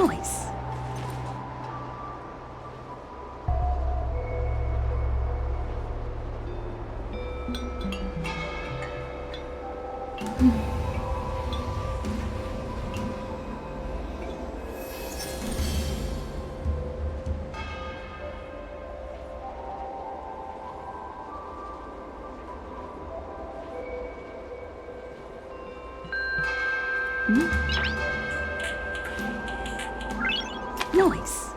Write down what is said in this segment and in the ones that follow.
Noise. Noise.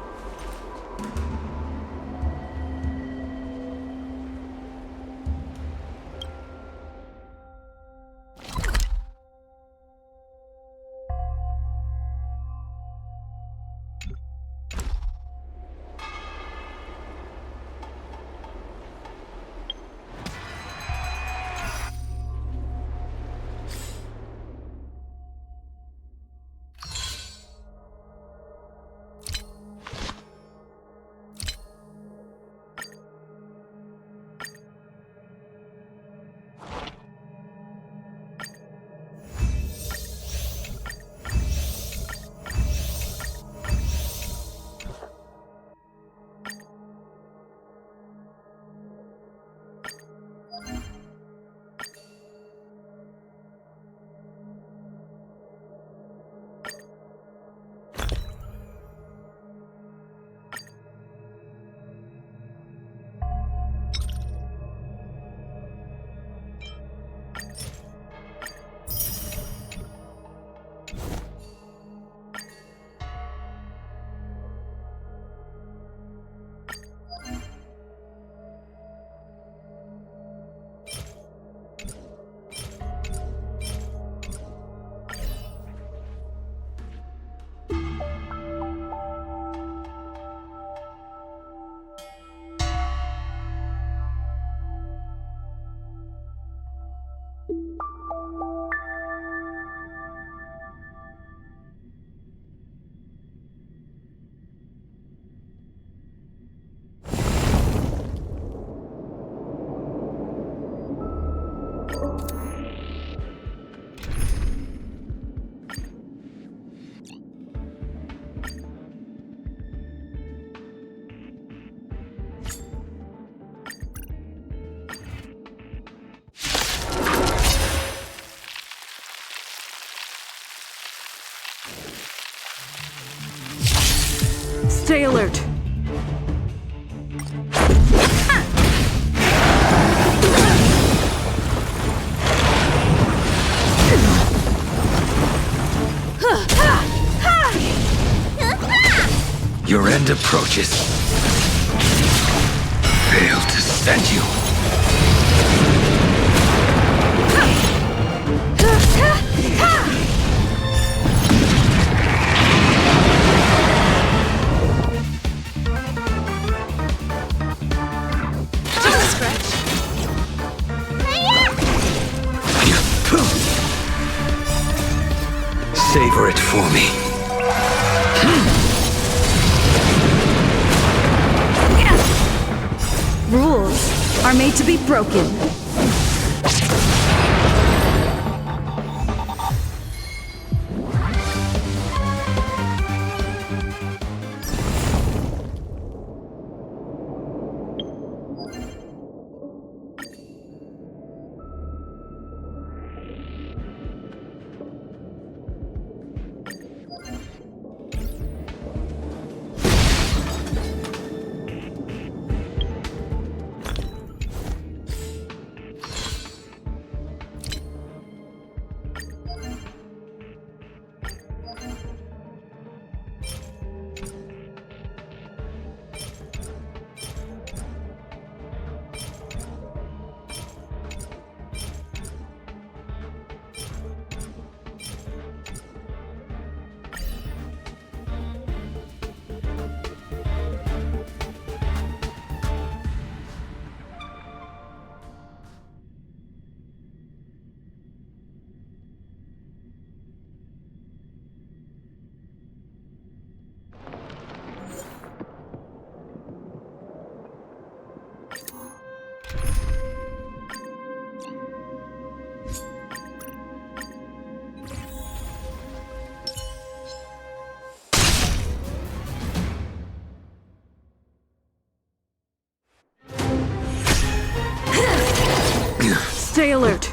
Stay alert. Your end approaches. Fail to send you. Savor it for me. Rules are made to be broken. Stay alert.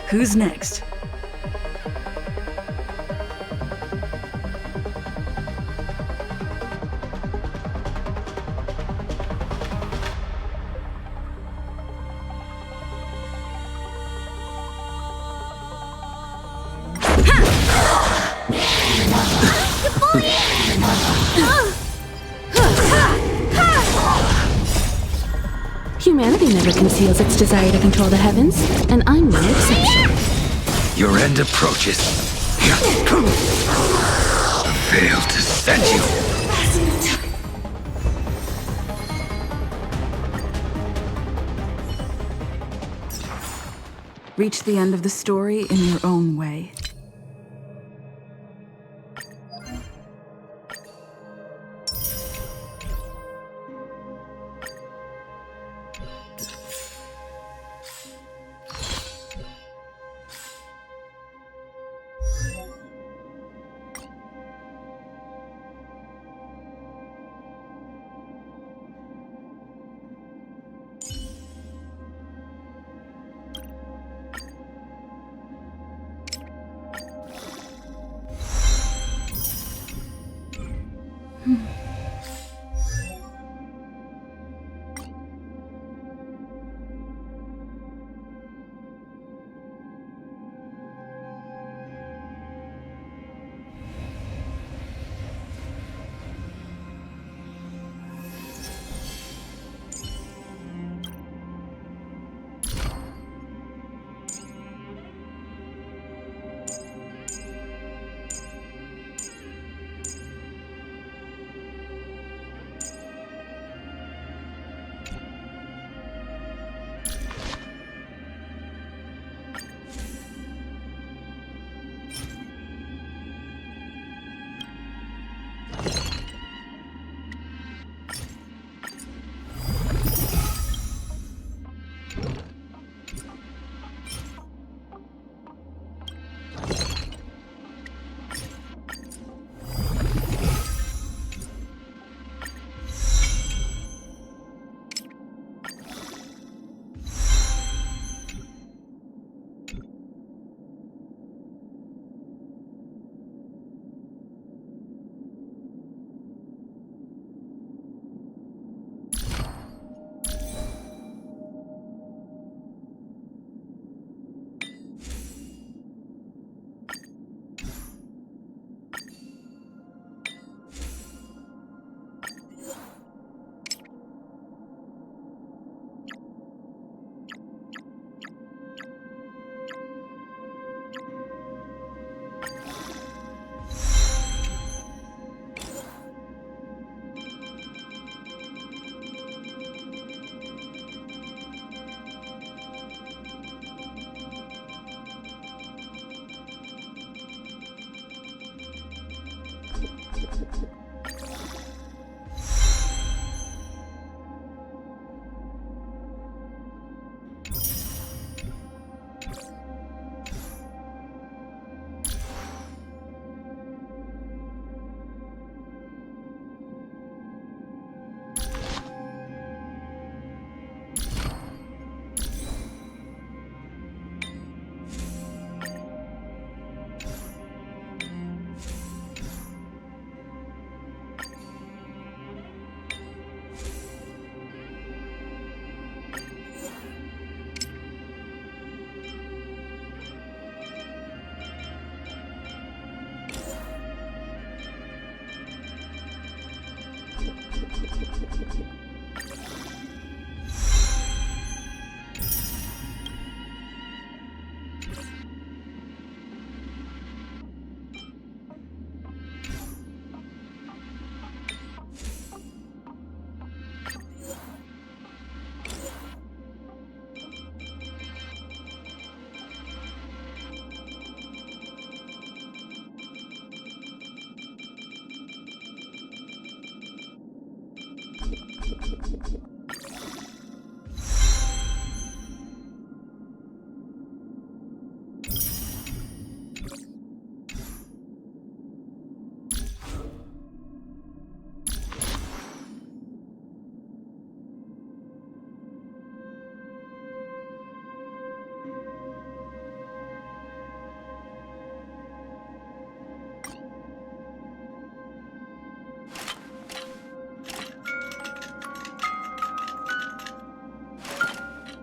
Who's next? Humanity never conceals its desire to control the heavens, and I'm no exception. Your end approaches. A veil to send you. Reach the end of the story in your own way.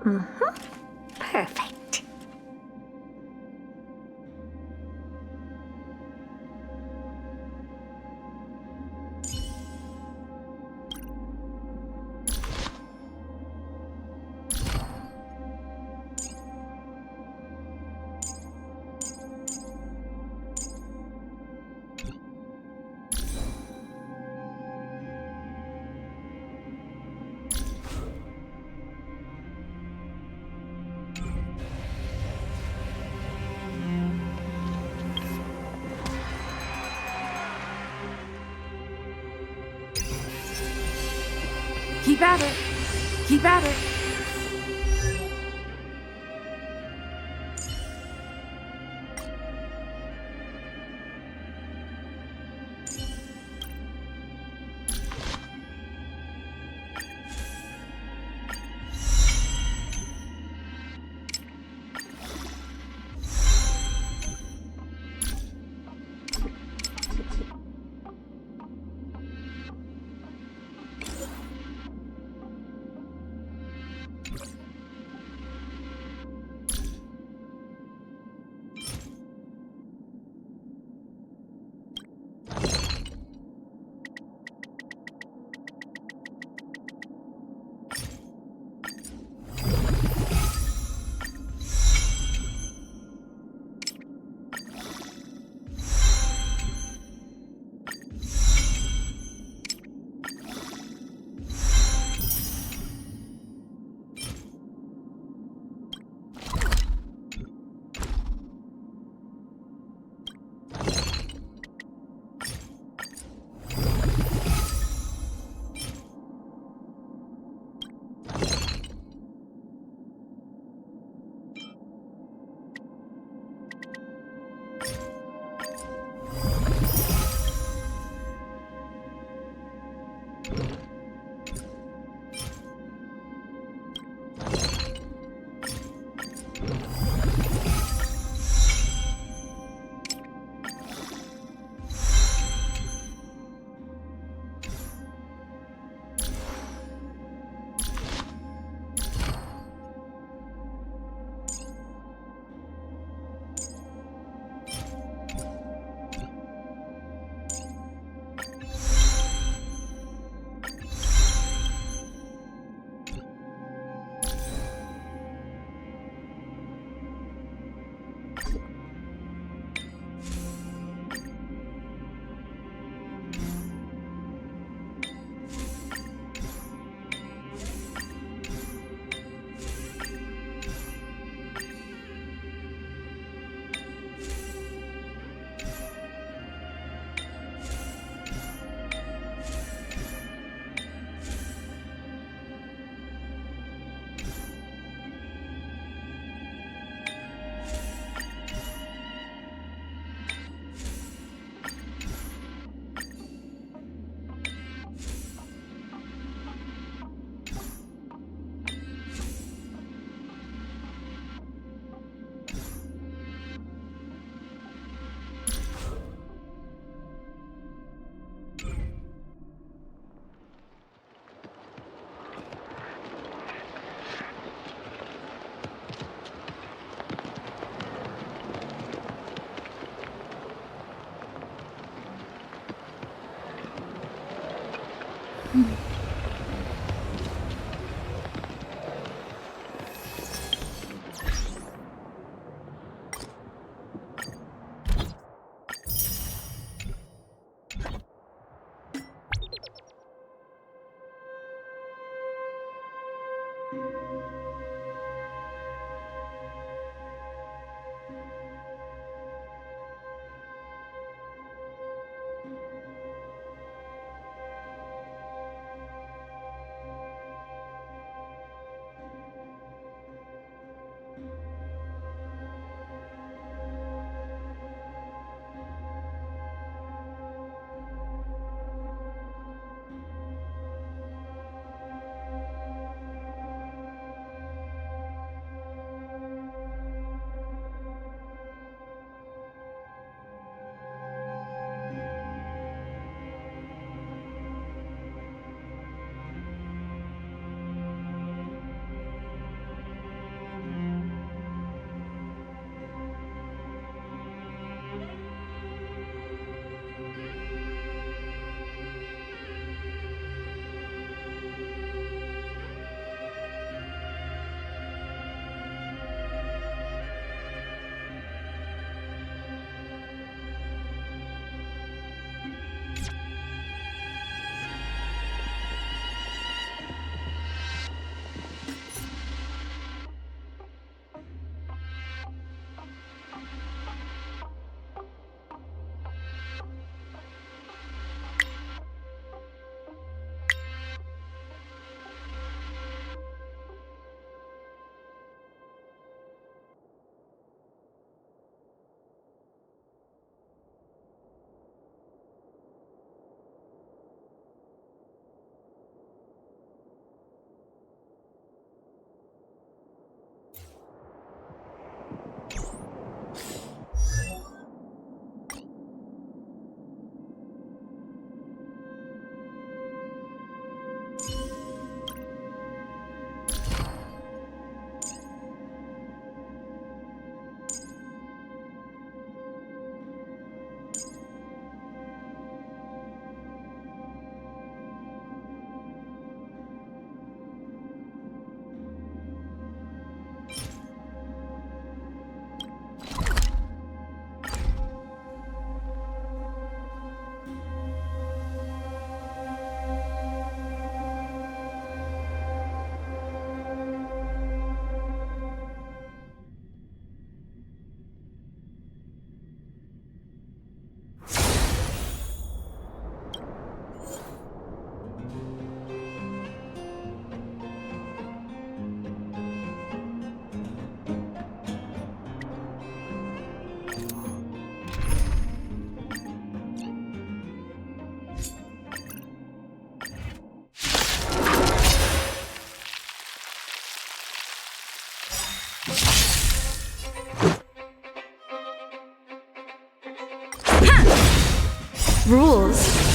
Perfect. Keep at it. Keep at it.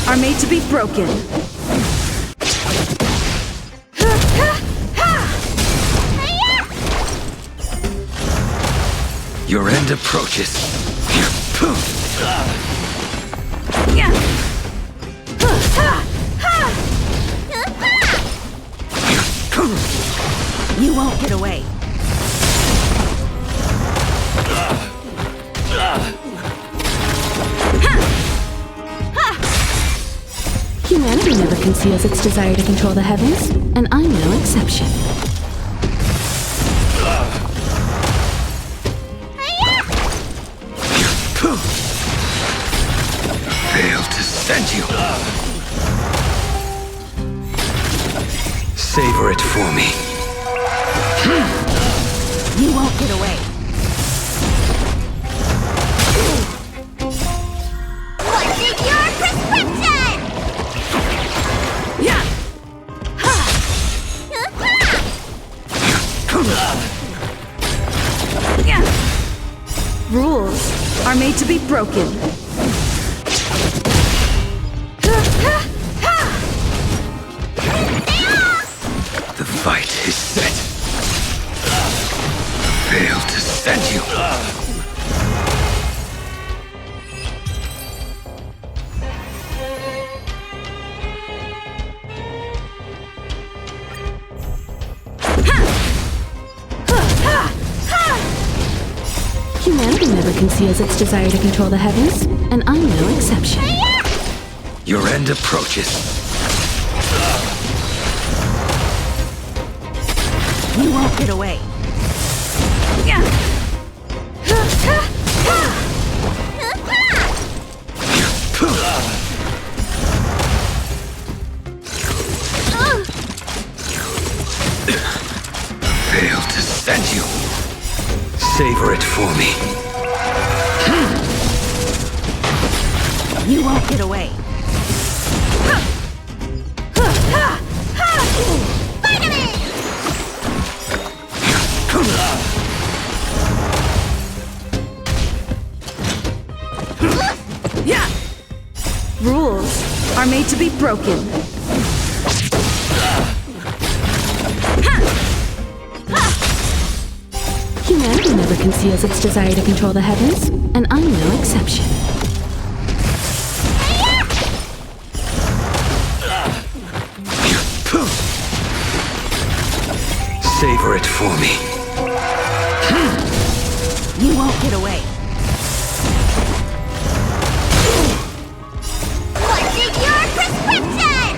are made to be broken. Your end approaches. You won't get away. Humanity never conceals its desire to control the heavens, and I'm no exception. Failed to send you. Savor it for me. You won't get away. What's in your prescription? Yeah. Rules are made to be broken. The fight is set. Failed to send you. Humanity never conceals its desire to control the heavens, and I'm no exception. Your end approaches. You won't get away. Failed to send you. Savor it for me. You won't get away. Yeah. Rules are made to be broken. Humanity never conceals its desire to control the heavens, and I'm no exception. Savor it for me. You won't get away. What's in your prescription?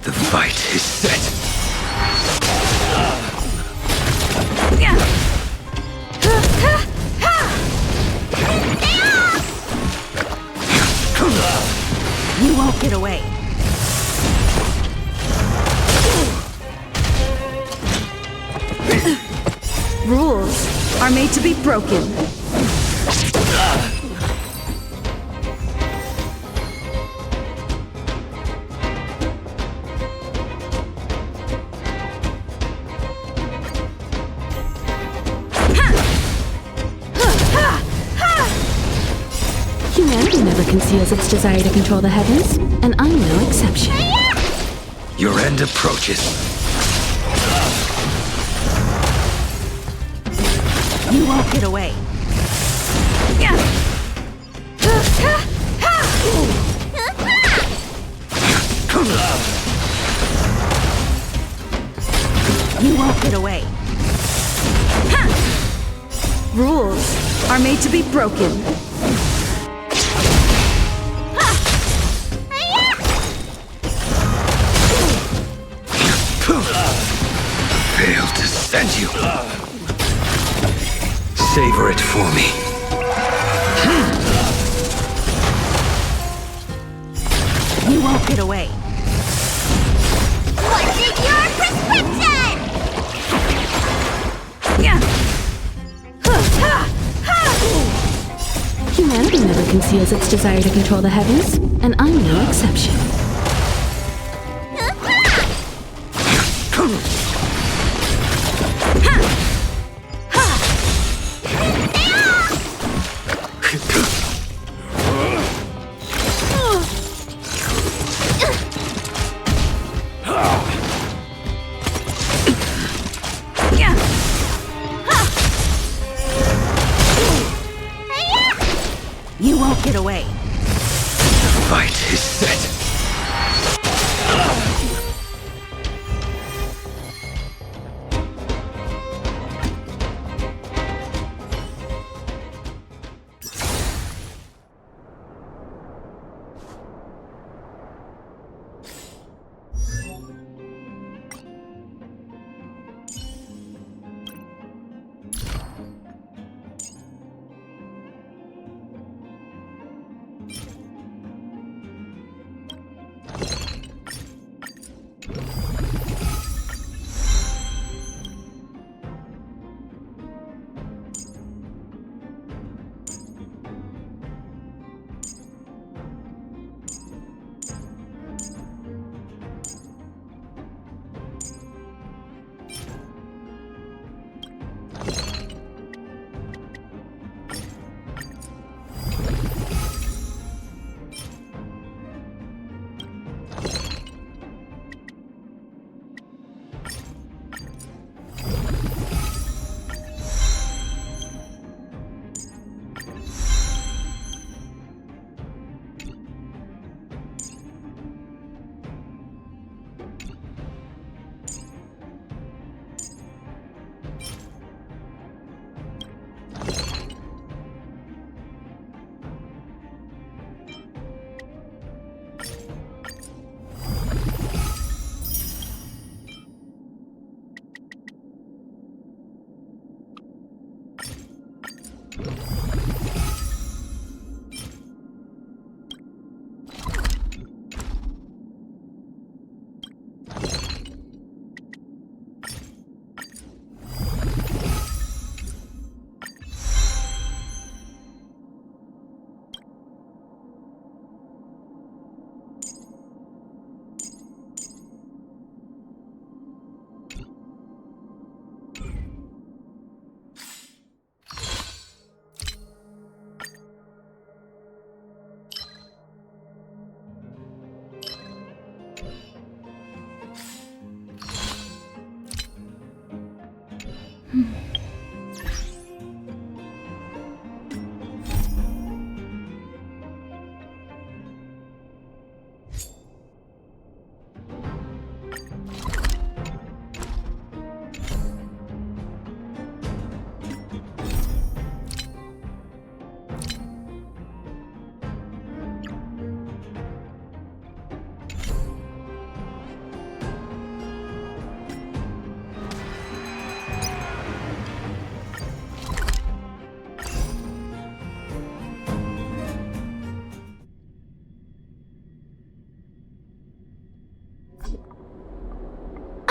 The fight is set. You won't get away. Rules are made to be broken. Humanity never conceals its desire to control the heavens, and I'm no exception. Your end approaches. You won't get away. You won't get away. Rules are made to be broken. Failed to send you. Savor it for me. You won't get away. What's in your prescription? Humanity never conceals its desire to control the heavens, and I'm no exception. You won't get away. The fight is set.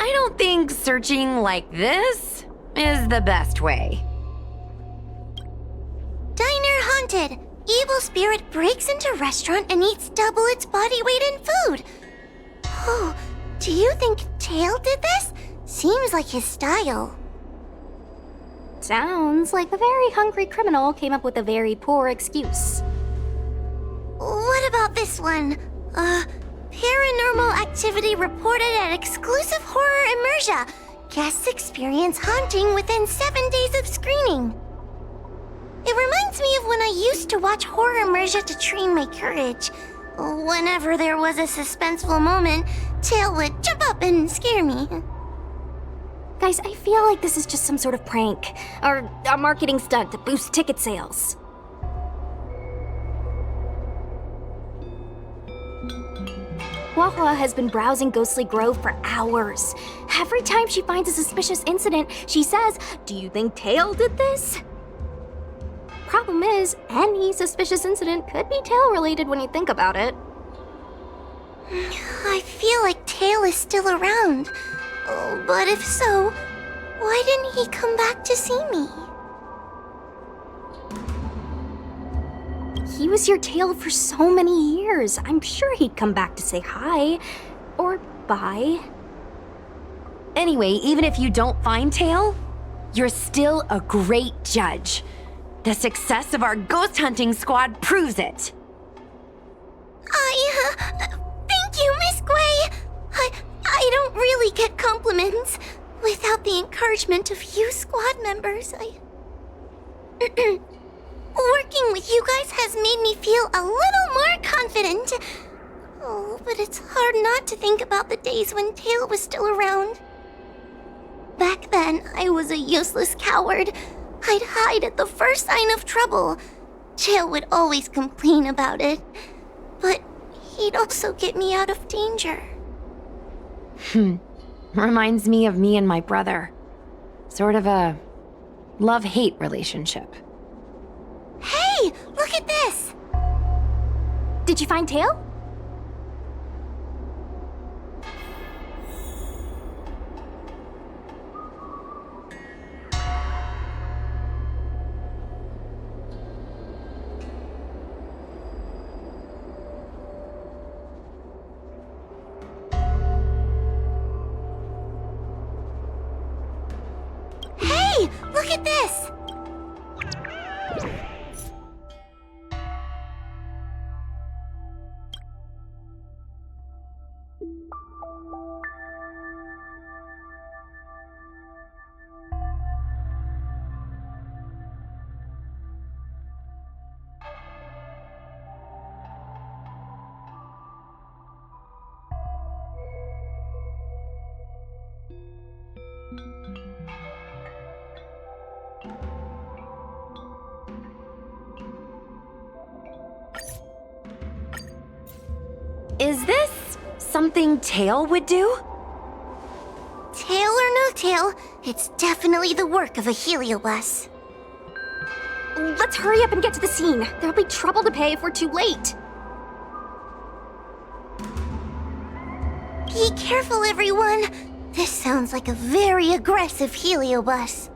I don't think searching like this is the best way. Diner haunted. Evil spirit breaks into restaurant and eats double its body weight in food. Oh, do you think Tail did this? Seems like his style. Sounds like a very hungry criminal came up with a very poor excuse. What about this one? Paranormal activity reported at exclusive horror immersia. Guests experience haunting within 7 days of screening. It reminds me of when I used to watch horror immersia to train my courage. Whenever there was a suspenseful moment, Tail would jump up and scare me. Guys, I feel like this is just some sort of prank, or a marketing stunt to boost ticket sales. Huahua has been browsing Ghostly Grove for hours. Every time she finds a suspicious incident, she says, "Do you think Tail did this?" Problem is, any suspicious incident could be Tail-related when you think about it. I feel like Tail is still around. Oh, but if so, why didn't he come back to see me? He was your Tail for so many years. I'm sure he'd come back to say hi. Or bye. Anyway, even if you don't find Tail, you're still a great judge. The success of our ghost hunting squad proves it. Thank you, Miss Gwei. I don't really get compliments. Without the encouragement of you squad members, Working with you guys has made me feel a little more confident. Oh, but it's hard not to think about the days when Tail was still around. Back then, I was a useless coward. I'd hide at the first sign of trouble. Tail would always complain about it, but he'd also get me out of danger. Reminds me of me and my brother. Sort of a love-hate relationship. Hey, look at this! Did you find Tail? Hey, look at this! Is this something Tail would do? Tail or no tail, it's definitely the work of a heliobus. Let's hurry up and get to the scene. There'll be trouble to pay if we're too late. Be careful, everyone. This sounds like a very aggressive heliobus.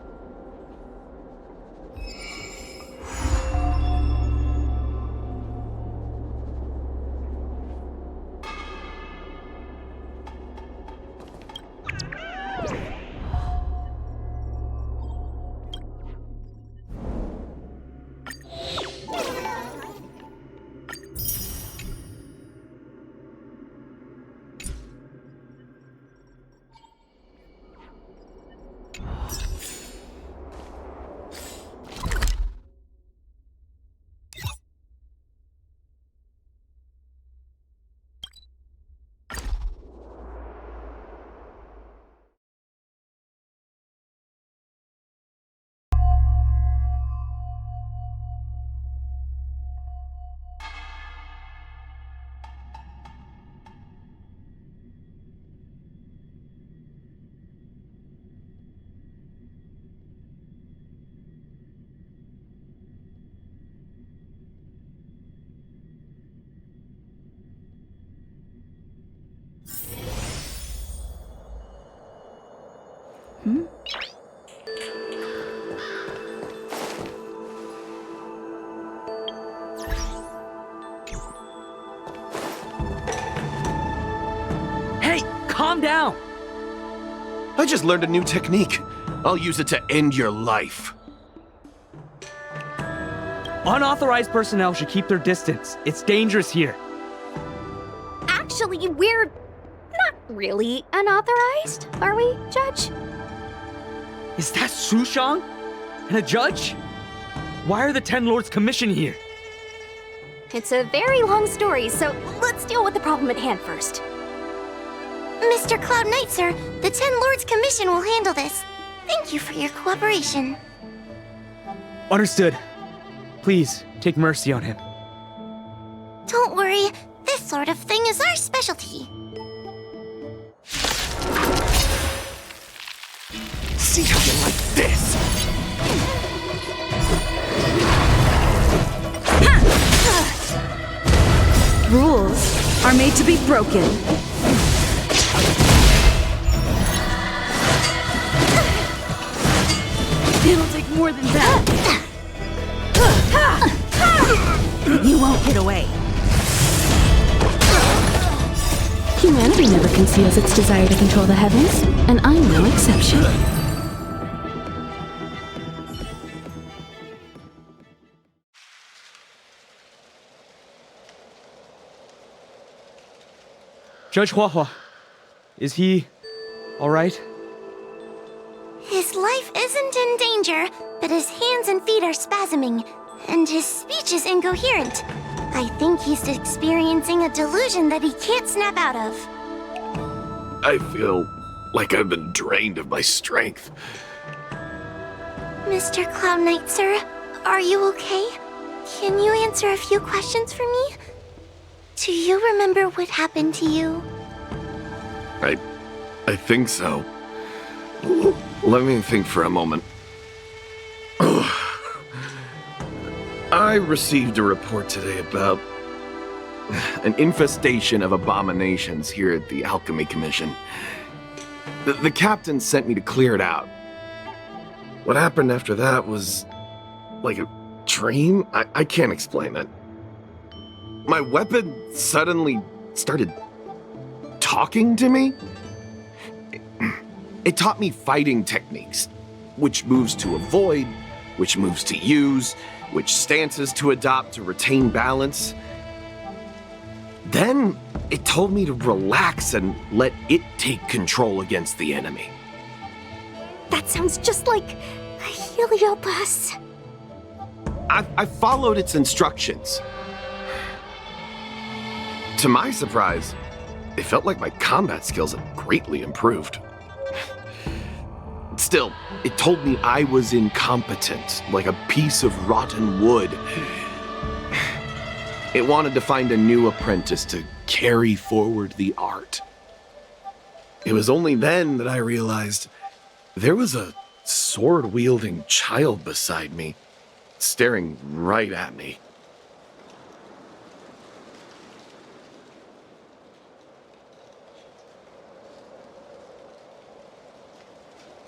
Hey, calm down! I just learned a new technique. I'll use it to end your life. Unauthorized personnel should keep their distance. It's dangerous here. Actually, we're not really unauthorized, are we, Judge? Is that Sushang? And a judge? Why are the Ten Lords commissioned here? It's a very long story, so let's deal with the problem at hand first. Mr. Cloud Knight, sir, the Ten Lords Commission will handle this. Thank you for your cooperation. Understood. Please, take mercy on him. Don't worry, this sort of thing is our specialty. See how you like this? Rules are made to be broken. It'll take more than that. You won't get away. Humanity never conceals its desire to control the heavens, and I'm no exception. Judge Huahua, is he all right? His life isn't in danger, but his hands and feet are spasming. and his speech is incoherent. I think he's experiencing a delusion that he can't snap out of. I feel like I've been drained of my strength. Mr. Cloud Knight, sir, are you okay? Can you answer a few questions for me? Do you remember what happened to you? I think so. Let me think for a moment. I received a report today about an infestation of abominations here at the Alchemy Commission. The captain sent me to clear it out. What happened after that was like a dream? I can't explain it. My weapon suddenly started talking to me. It taught me fighting techniques, which moves to avoid, which moves to use, which stances to adopt to retain balance. Then it told me to relax and let it take control against the enemy. That sounds just like a Heliobus. I followed its instructions. To my surprise, it felt like my combat skills had greatly improved. Still, it told me I was incompetent, like a piece of rotten wood. It wanted to find a new apprentice to carry forward the art. It was only then that I realized there was a sword-wielding child beside me, staring right at me.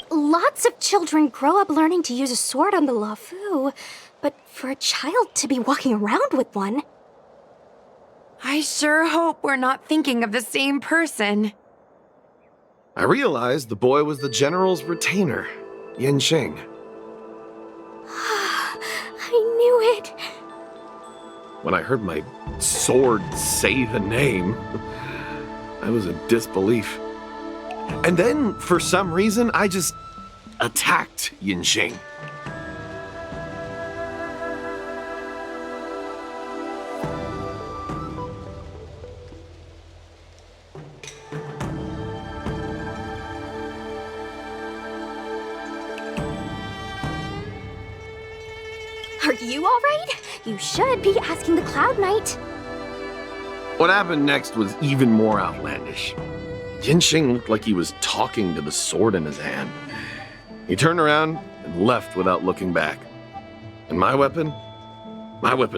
Lots of children grow up learning to use a sword on the Luofu, but for a child to be walking around with one... I sure hope we're not thinking of the same person. I realized the boy was the general's retainer, Yin Xing. I knew it. When I heard my sword say the name, I was in disbelief. And then, for some reason, I just attacked Yin Xing. Are you all right? You should be asking the Cloud Knight. What happened next was even more outlandish. Yin Xing looked like he was talking to the sword in his hand. He turned around and left without looking back. And my weapon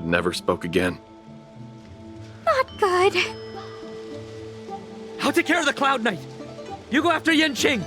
never spoke again. Not good. I'll take care of the Cloud Knight. You go after Yin Xing.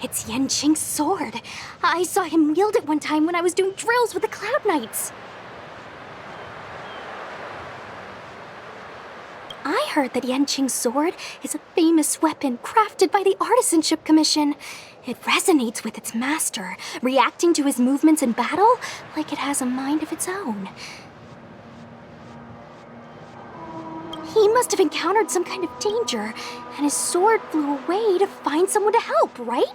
It's Yin Xing's sword. I saw him wield it one time when I was doing drills with the Cloud Knights. I heard that Yin Xing's sword is a famous weapon crafted by the Artisanship Commission. It resonates with its master, reacting to his movements in battle like it has a mind of its own. He must have encountered some kind of danger, and his sword flew away to find someone to help, right?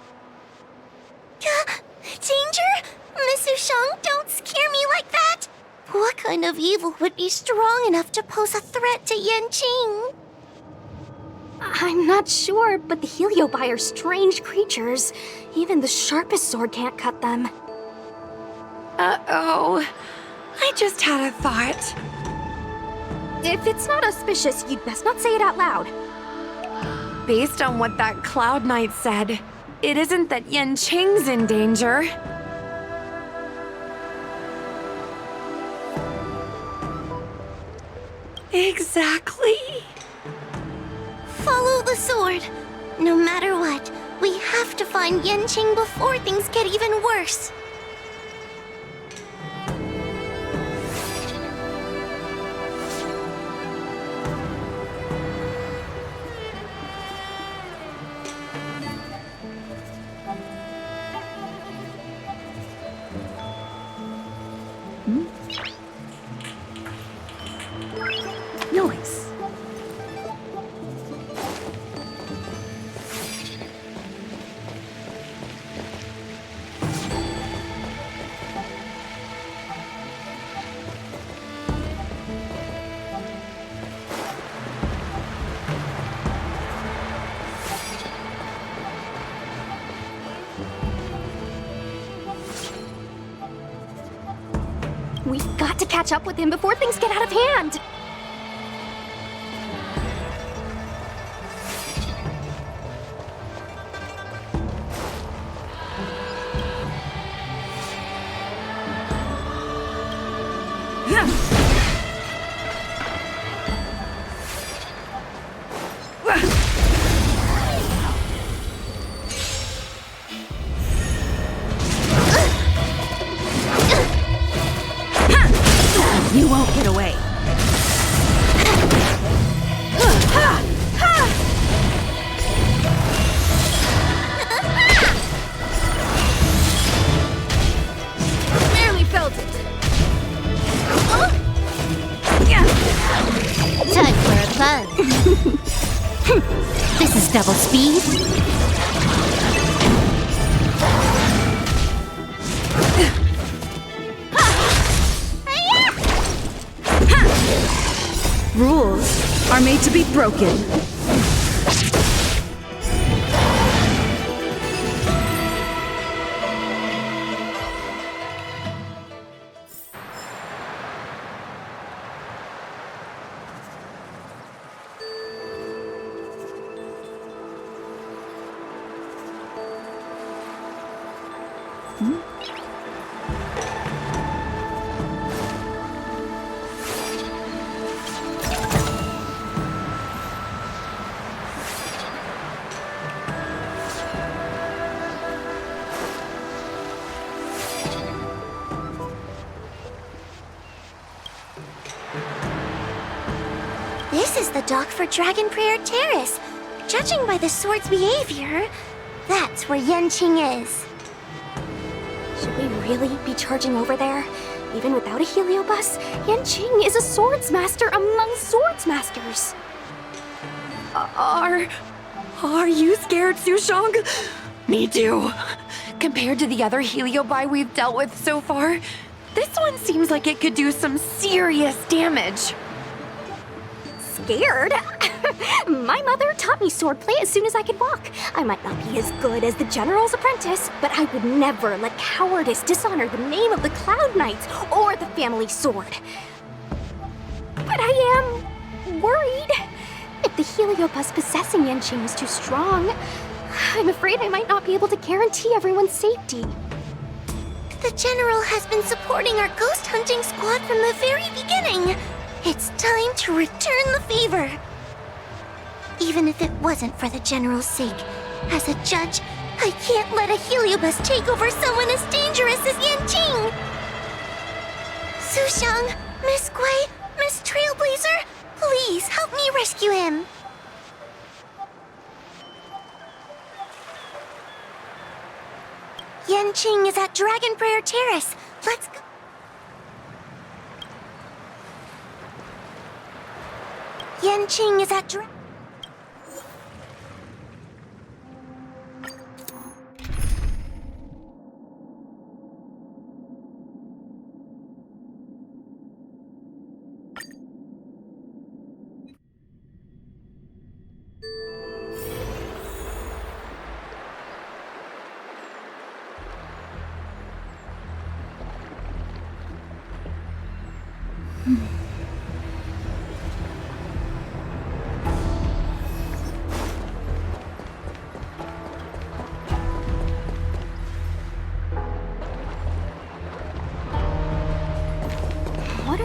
Danger? Miss Ushang, don't scare me like that! What kind of evil would be strong enough to pose a threat to Yin Xing? I'm not sure, but the Heliobi are strange creatures. Even the sharpest sword can't cut them. Uh-oh. I just had a thought. If it's not auspicious, you'd best not say it out loud. Based on what that Cloud Knight said, it isn't that Yanqing's in danger. Exactly. Follow the sword. No matter what, we have to find Yanqing before things get even worse. Nice. We've got to catch up with him before things get out of hand. You won't get away. Barely felt it. Time for a buzz. This is double speed. Rules are made to be broken. This is the dock for Dragon Prayer Terrace. Judging by the sword's behavior, that's where Yanqing is. Should we really be charging over there? Even without a heliobus, Yanqing is a swords master among swords masters. Are you scared, Sushang? Me too. Compared to the other heliobi we've dealt with so far, this one seems like it could do some serious damage. Scared? My mother taught me swordplay as soon as I could walk. I might not be as good as the General's apprentice, but I would never let cowardice dishonor the name of the Cloud Knights or the family sword. But I am worried. If the heliobus possessing Yanqing is too strong, I'm afraid I might not be able to guarantee everyone's safety. The General has been supporting our ghost hunting squad from the very beginning. It's time to return the favor. Even if it wasn't for the General's sake, as a judge, I can't let a heliobus take over someone as dangerous as Yanqing. Sushang, Miss Gui, Miss Trailblazer, please help me rescue him. Yanqing is at Dragon Prayer Terrace. Let's go. Yanqing is at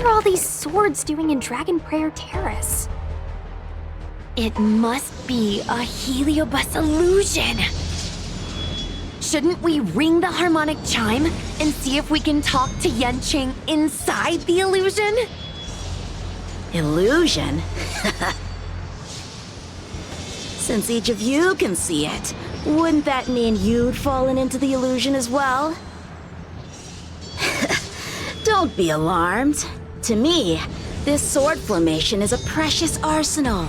are all these swords doing in Dragon Prayer Terrace? It must be a Heliobus illusion. Shouldn't we ring the harmonic chime and see if we can talk to Yenching inside the illusion? Illusion? Since each of you can see it, wouldn't that mean you'd fallen into the illusion as well? Don't be alarmed. To me, this sword formation is a precious arsenal.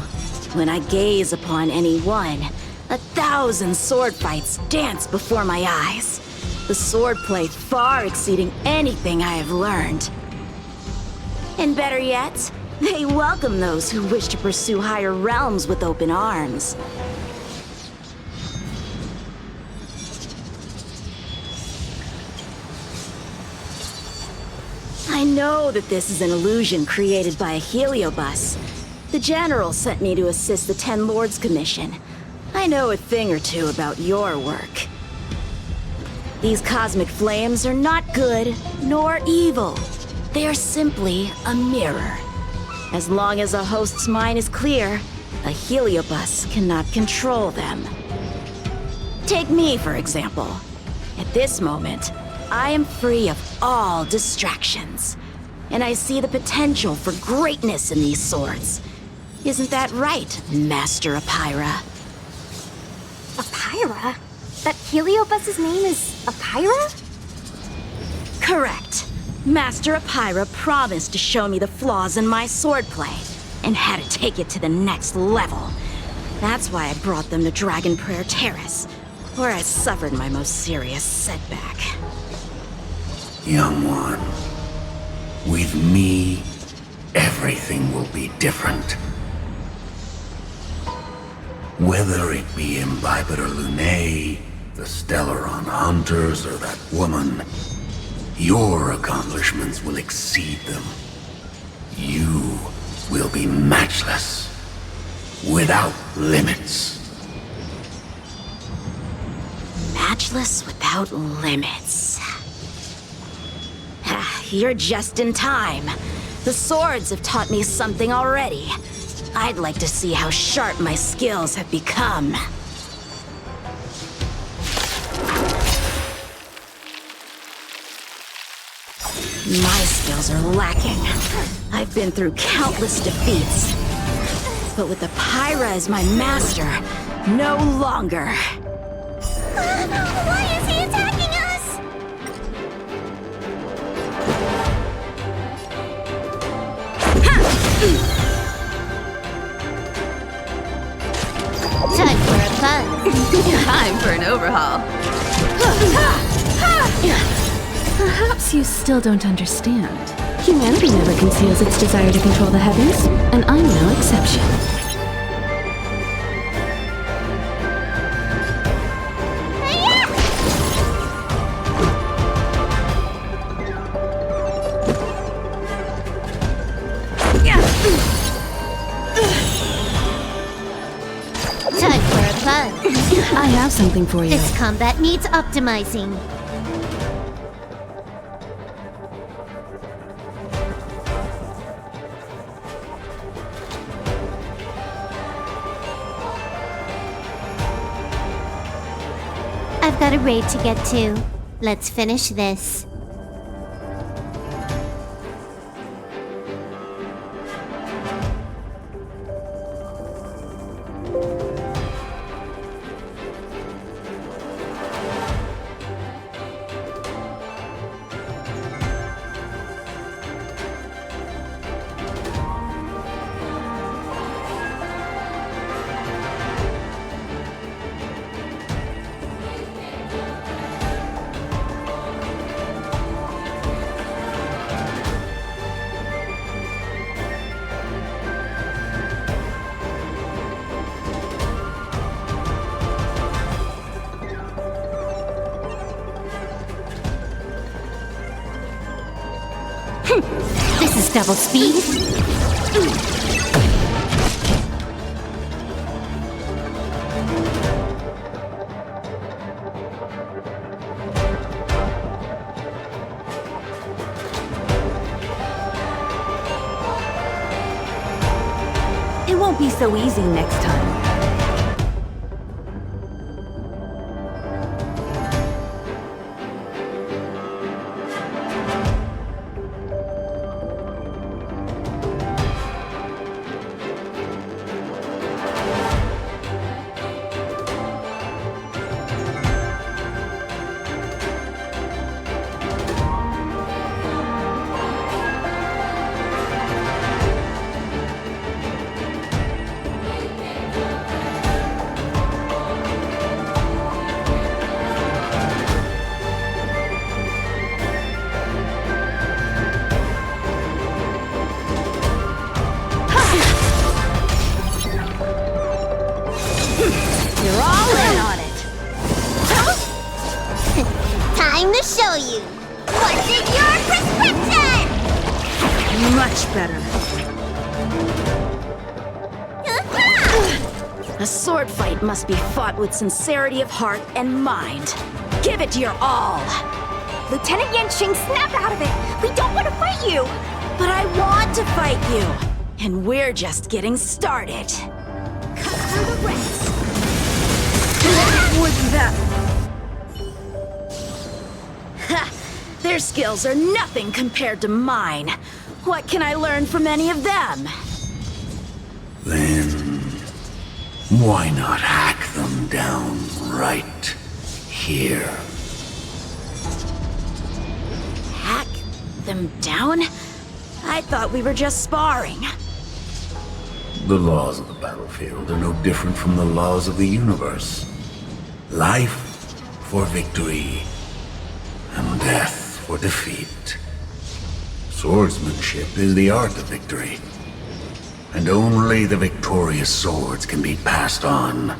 When I gaze upon any one, 1,000 sword fights dance before my eyes. The swordplay far exceeding anything I have learned. And better yet, they welcome those who wish to pursue higher realms with open arms. I know that this is an illusion created by a Heliobus. The General sent me to assist the Ten Lords Commission. I know a thing or two about your work. These cosmic flames are not good nor evil. They are simply a mirror. As long as a host's mind is clear, a Heliobus cannot control them. Take me, for example. At this moment, I am free of all distractions, and I see the potential for greatness in these swords. Isn't that right, Master Apira? Apira? That Heliobus's name is Apira? Correct. Master Apira promised to show me the flaws in my swordplay, and had to take it to the next level. That's why I brought them to Dragon Prayer Terrace, where I suffered my most serious setback. Young one, with me, everything will be different. Whether it be Imbibiter Lunae, the Stellaron Hunters, or that woman, your accomplishments will exceed them. You will be matchless, without limits. Matchless without limits. You're just in time. The swords have taught me something already. I'd like to see how sharp my skills have become. My skills are lacking. I've been through countless defeats. But with Apira as my master, no longer. Why is he attacking us? Time for a fun. Time for an overhaul. Perhaps you still don't understand. Humanity never conceals its desire to control the heavens, and I'm no exception. Time for a fun. I have something for you. This combat needs optimizing. I've got a raid to get to. Let's finish this. This is double speed. be so easy next time. You're all in on it. Time to show you. What's in your prescription? Much better. A sword fight must be fought with sincerity of heart and mind. Give it your all. Lieutenant Yanqing, snap out of it! We don't want to fight you! But I want to fight you. And we're just getting started. Cut through the rest! With that, Ha! Their skills are nothing compared to mine. What can I learn from any of them? Then why not hack them down right here? Hack them down? I thought we were just sparring. The laws of the battlefield are no different from the laws of the universe. Life for victory, and death for defeat. Swordsmanship is the art of victory, and only the victorious swords can be passed on.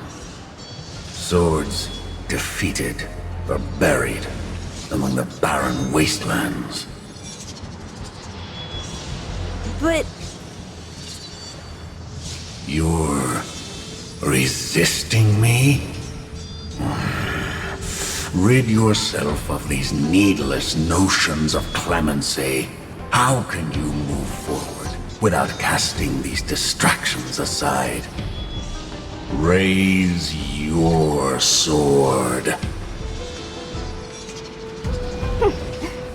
Swords defeated are buried among the barren wastelands. But You're resisting me? Rid yourself of these needless notions of clemency. How can you move forward without casting these distractions aside? Raise your sword.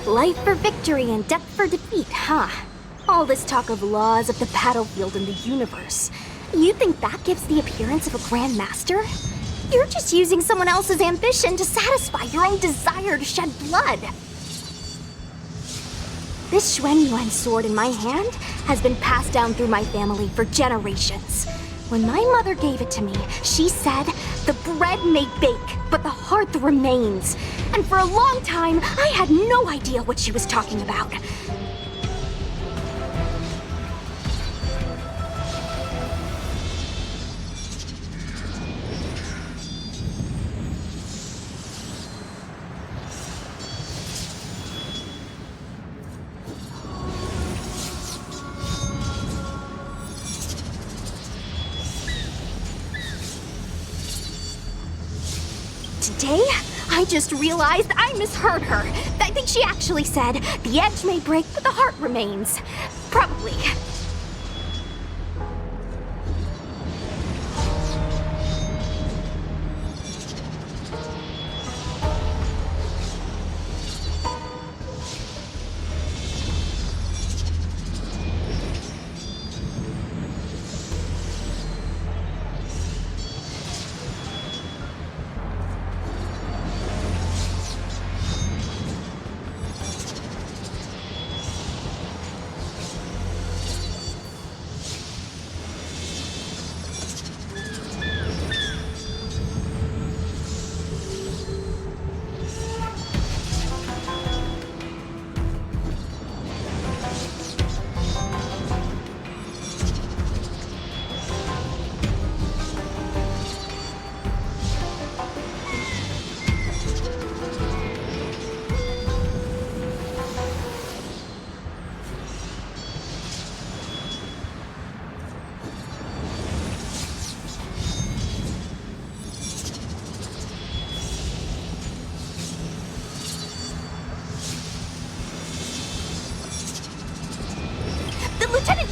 Life for victory and death for defeat, huh? All this talk of laws of the battlefield and the universe. You think that gives the appearance of a Grand Master? You're just using someone else's ambition to satisfy your own desire to shed blood. This Xuan Yuan sword in my hand has been passed down through my family for generations. When my mother gave it to me, she said, "The bread may bake, but the hearth remains." And for a long time, I had no idea what she was talking about. Today, I just realized I misheard her. I think she actually said, "The edge may break, but the heart remains." Probably.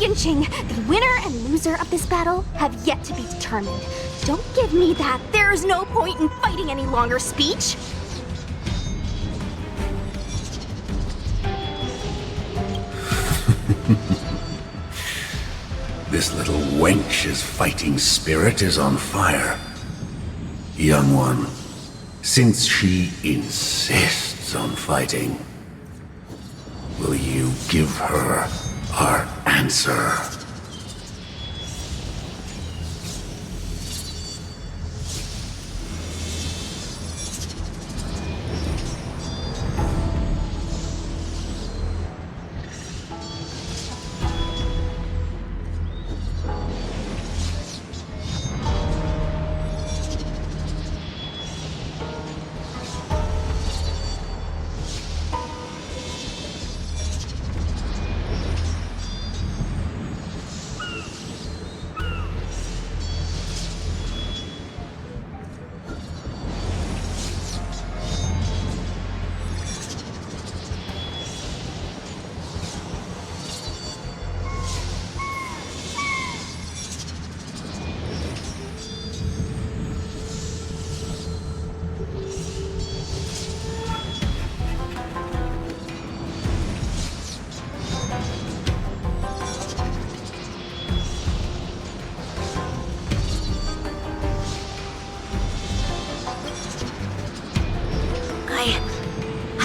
Yanqing, the winner and loser of this battle have yet to be determined. Don't give me that "there's no point in fighting any longer" speech. This little wench's fighting spirit is on fire. Young one, since she insists on fighting, will you give her our answer?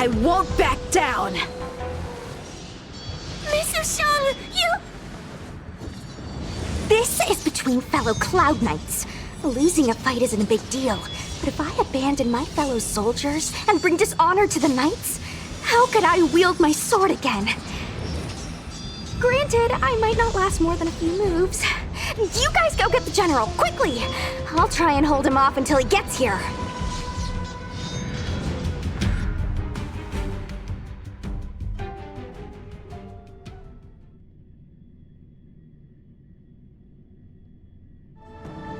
I won't back down! Miss Sushang, you... This is between fellow Cloud Knights. Losing a fight isn't a big deal, but if I abandon my fellow soldiers and bring dishonor to the Knights, how could I wield my sword again? Granted, I might not last more than a few moves. You guys go get the general, quickly! I'll try and hold him off until he gets here.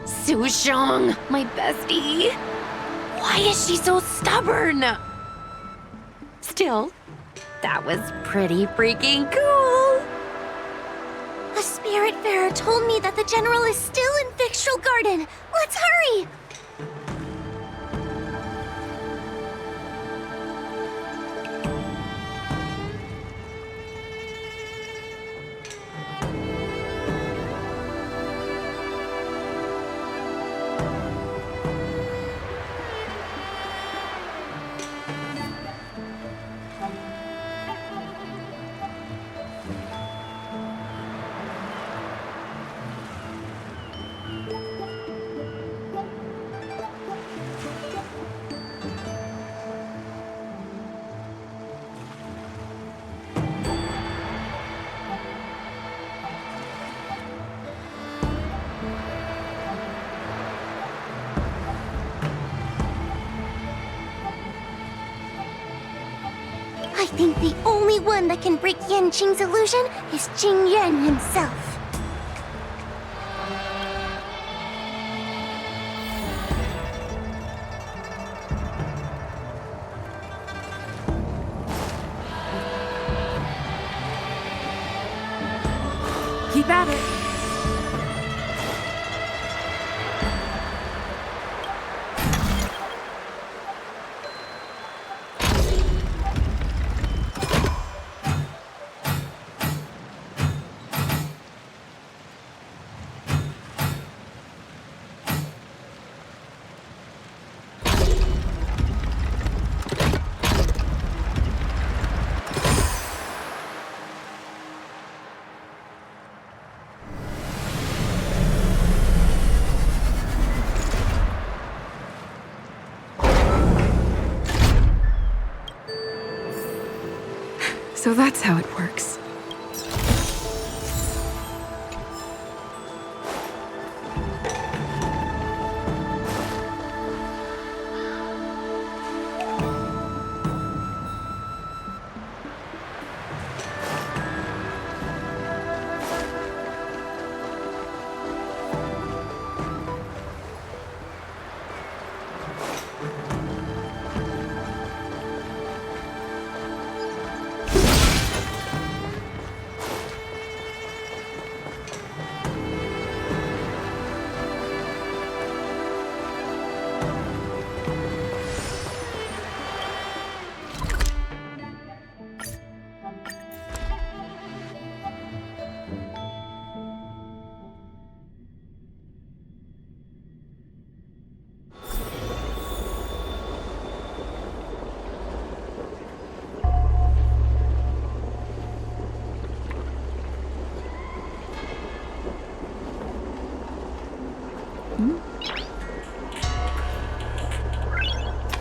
Sushang, my bestie. Why is she so stubborn? Still, that was pretty freaking cool. A spiritfarer told me that the general is still in Victual Garden. Let's hurry! I think the only one that can break Yanqing's illusion is Jing Yuan himself. Keep at it. So that's how it works.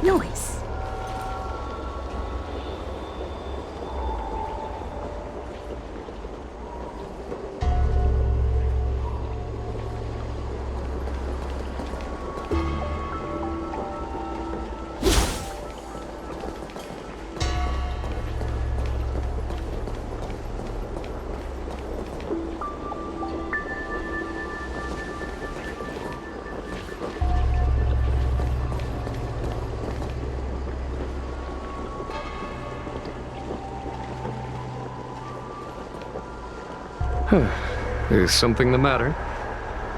noise? Is something the matter?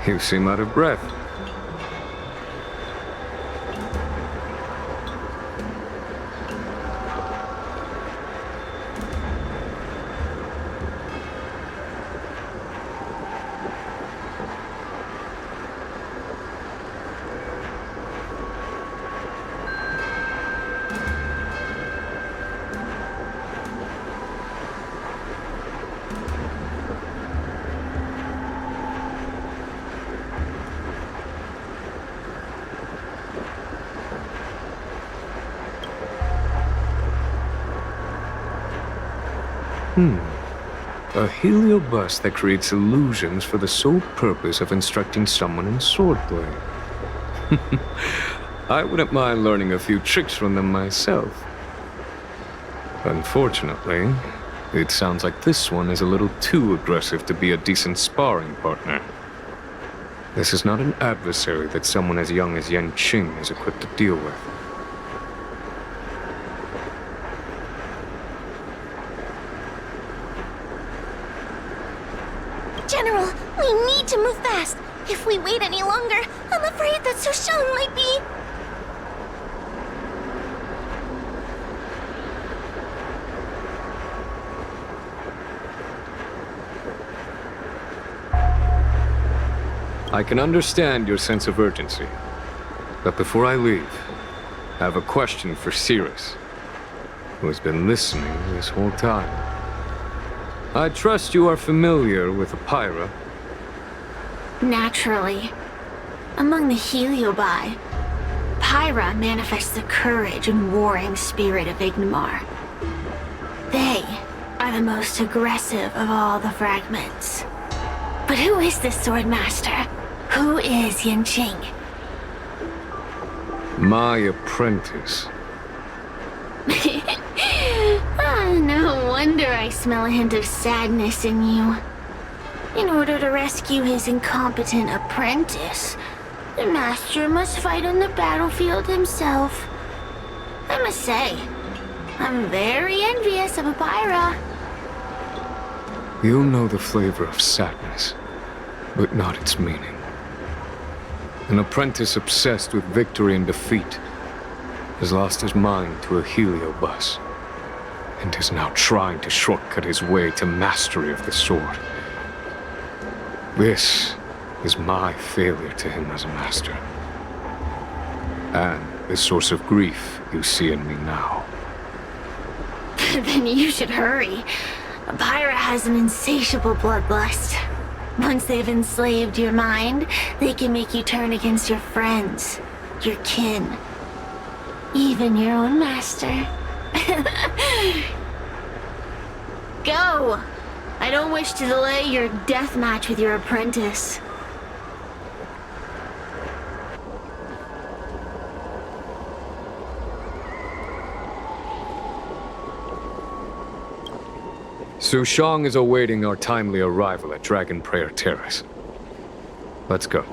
You seem out of breath. A heliobus that creates illusions for the sole purpose of instructing someone in swordplay. I wouldn't mind learning a few tricks from them myself. Unfortunately, it sounds like this one is a little too aggressive to be a decent sparring partner. This is not an adversary that someone as young as Yan Qing is equipped to deal with. General, we need to move fast. If we wait any longer, I'm afraid that Sushang might be... I can understand your sense of urgency. But before I leave, I have a question for Cirrus, who has been listening this whole time. I trust you are familiar with Apira. Naturally. Among the Heliobi, Pyra manifests the courage and warring spirit of Ignomar. They are the most aggressive of all the fragments. But who is this sword master? Who is Yan Qing? My apprentice. No wonder I smell a hint of sadness in you. In order to rescue his incompetent apprentice, the master must fight on the battlefield himself. I must say, I'm very envious of Apira. You know the flavor of sadness, but not its meaning. An apprentice obsessed with victory and defeat has lost his mind to a heliobus, and is now trying to shortcut his way to mastery of the sword. This is my failure to him as a master, and the source of grief you see in me now. Then you should hurry. Apira has an insatiable bloodlust. Once they've enslaved your mind, they can make you turn against your friends, your kin, even your own master. Go! I don't wish to delay your death match with your apprentice. Sushang is awaiting our timely arrival at Dragon Prayer Terrace. Let's go.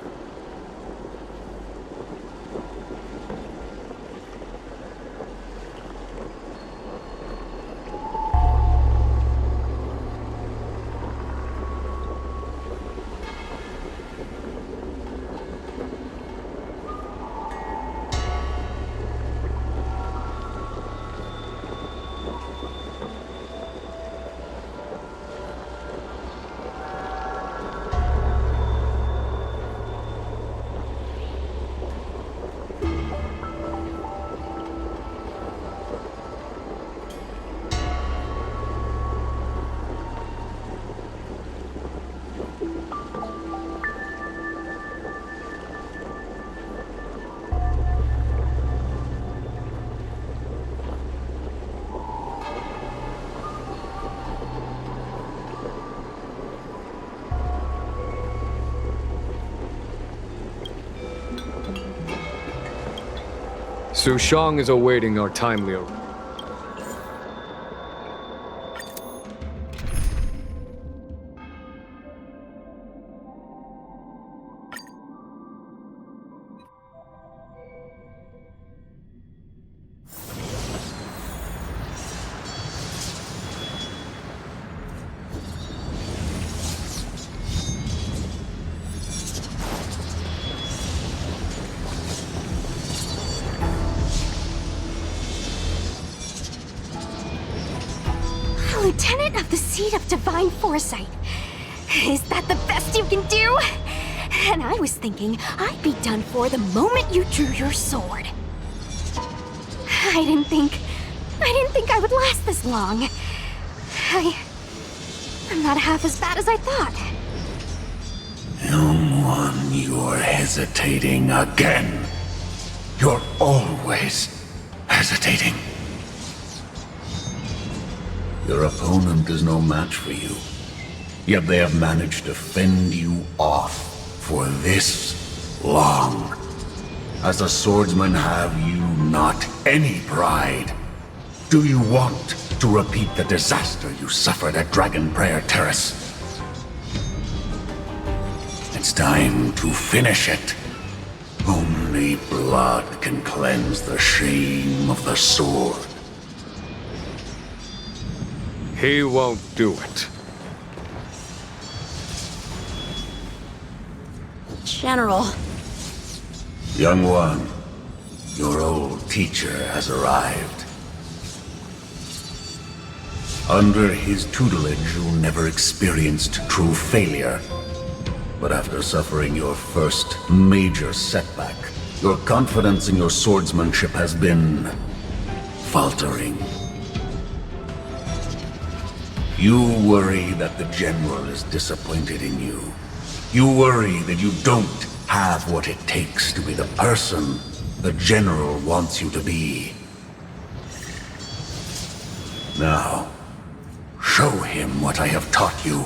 Su Shang is awaiting our timely arrival. Lieutenant of the Seat of Divine Foresight. Is that the best you can do? And I was thinking I'd be done for the moment you drew your sword. I didn't think I would last this long. I'm not half as bad as I thought. Young one, you're hesitating again. You're always hesitating. Your opponent is no match for you. Yet they have managed to fend you off for this long. As a swordsman, have you not any pride? Do you want to repeat the disaster you suffered at Dragon Prayer Terrace? It's time to finish it. Only blood can cleanse the shame of the sword. He won't do it. General. Young one, your old teacher has arrived. Under his tutelage, you never experienced true failure. But after suffering your first major setback, your confidence in your swordsmanship has been faltering. You worry that the General is disappointed in you. You worry that you don't have what it takes to be the person the General wants you to be. Now, show him what I have taught you.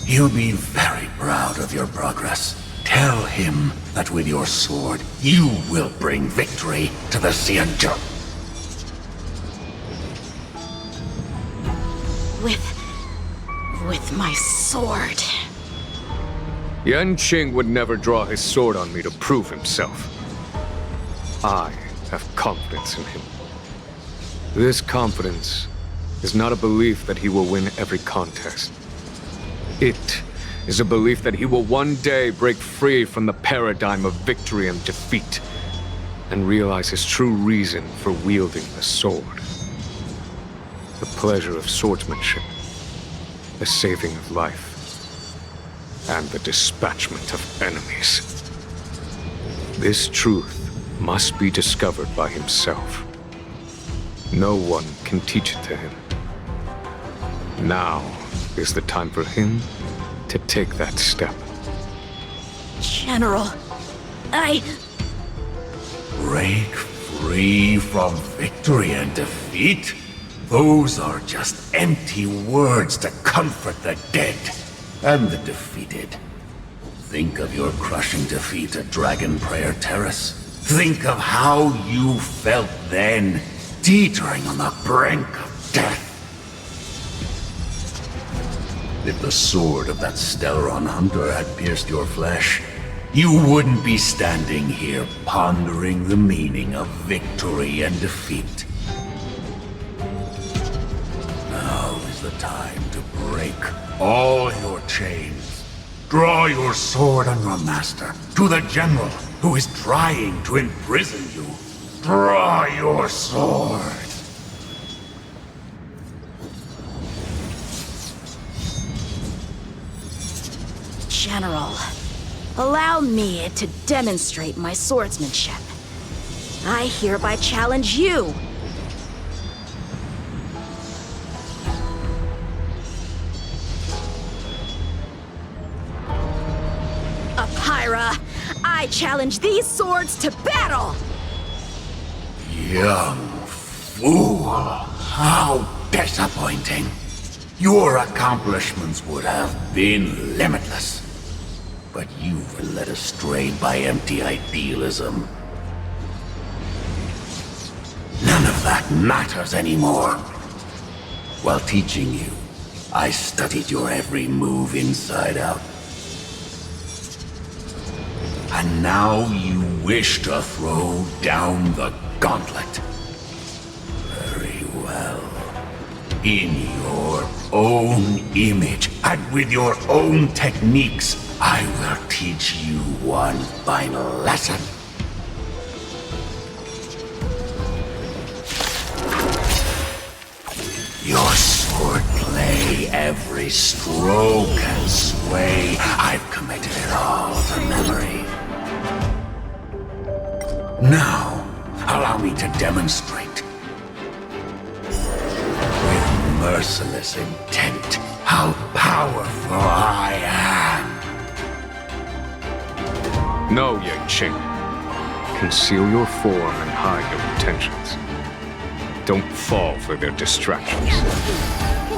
He'll be very proud of your progress. Tell him that with your sword, you will bring victory to the Xianzhou. With my sword. Yan Qing would never draw his sword on me to prove himself. I have confidence in him. This confidence is not a belief that he will win every contest. It is a belief that he will one day break free from the paradigm of victory and defeat, and realize his true reason for wielding the sword. The pleasure of swordsmanship, the saving of life, and the dispatchment of enemies. This truth must be discovered by himself. No one can teach it to him. Now is the time for him to take that step. General, Break free from victory and defeat? Those are just empty words to comfort the dead and the defeated. Think of your crushing defeat at Dragon Prayer Terrace. Think of how you felt then, teetering on the brink of death. If the sword of that Stellaron hunter had pierced your flesh, you wouldn't be standing here pondering the meaning of victory and defeat. Now is the time to break all your chains. Draw your sword on your master, to the General who is trying to imprison you. Draw your sword. General, allow me to demonstrate my swordsmanship. I hereby challenge you. Apyra, I challenge these swords to battle! Young fool! How disappointing! Your accomplishments would have been limitless. But you've been led astray by empty idealism. that matters anymore. While teaching you, I studied your every move inside out. And now you wish to throw down the gauntlet. Very well. In your own image, and with your own techniques, I will teach you one final lesson. Your swordplay, every stroke and sway, I've committed it all to memory. Now, allow me to demonstrate. With merciless intent, how powerful I am. No, Yang Qing. Conceal your form and hide your intentions. Don't fall for their distractions.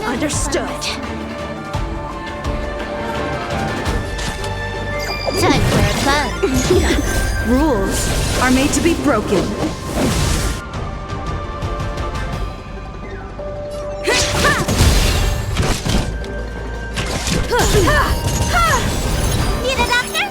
Understood. Time for a fun. Rules are made to be broken. Need a doctor?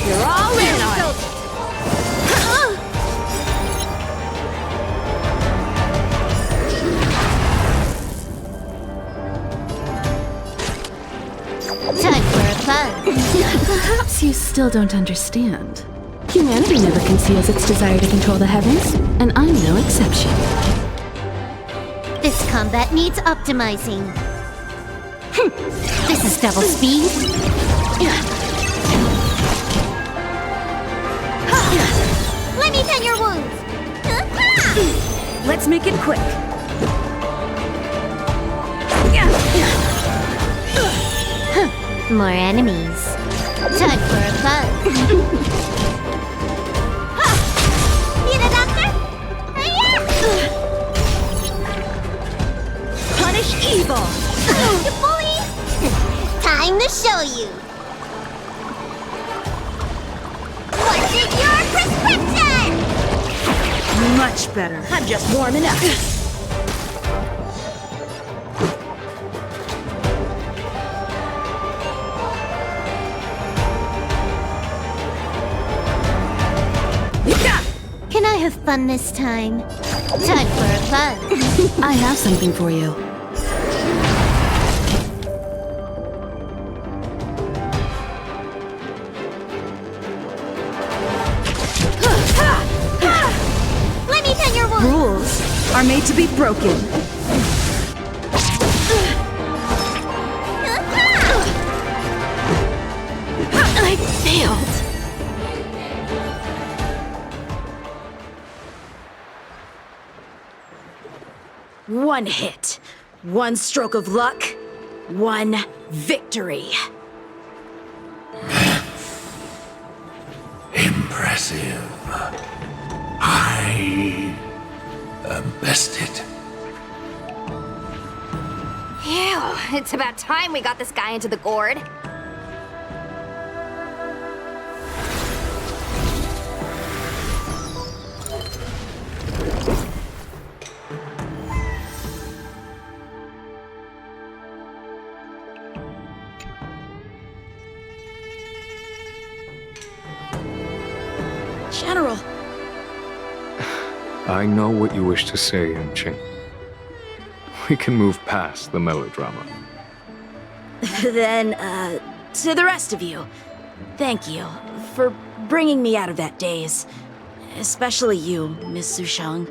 You're all in on it. Time for a fun. Perhaps you still don't understand. Humanity never conceals its desire to control the heavens, and I'm no exception. This combat needs optimizing. This is double speed. Let me tend your wounds. Let's make it quick. More enemies. Time for a fun. Need a doctor? Punish evil. You bully! Time to show you. What's in your prescription? Much better. I'm just warming up. Can I have fun this time? Time for a fun. I have something for you. Let me tend your wounds. Rules are made to be broken. I failed. One hit, one stroke of luck, one victory. Impressive. I am bested. Ew, it's about time we got this guy into the gourd. General. I know what you wish to say, Yang Qing. We can move past the melodrama. Then, to the rest of you, thank you for bringing me out of that daze. Especially you, Miss Sushang.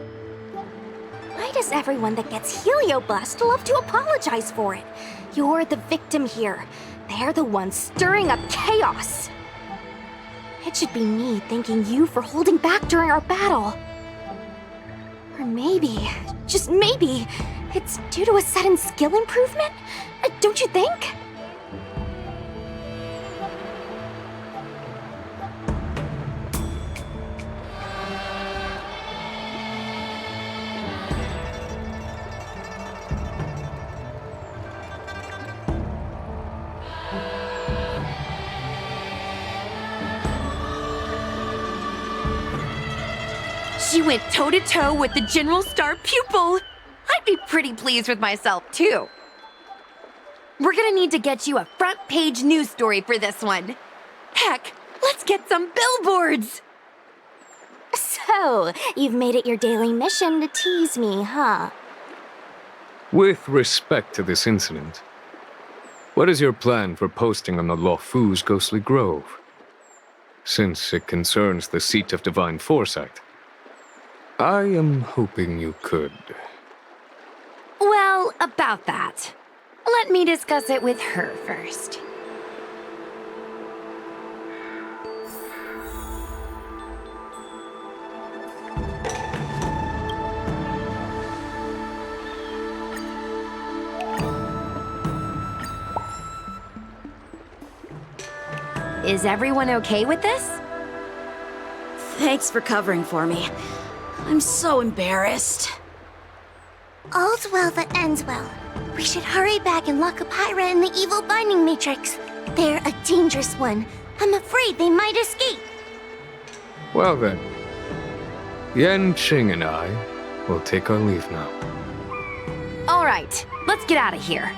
Why does everyone that gets heliobust love to apologize for it? You're the victim here. They're the ones stirring up chaos. It should be me thanking you for holding back during our battle. Or maybe, just maybe, it's due to a sudden skill improvement? Don't you think? She went toe-to-toe with the General Star pupil. I'd be pretty pleased with myself, too. We're gonna need to get you a front-page news story for this one. Heck, let's get some billboards! So, you've made it your daily mission to tease me, huh? With respect to this incident, what is your plan for posting on the Lofu's Ghostly Grove? Since it concerns the seat of divine foresight, I am hoping you could. Well, about that. Let me discuss it with her first. Is everyone okay with this? Thanks for covering for me. I'm so embarrassed. All's well that ends well. We should hurry back and lock Apira in the evil binding matrix. They're a dangerous one. I'm afraid they might escape. Well then, Yan Qing and I will take our leave now. All right, let's get out of here.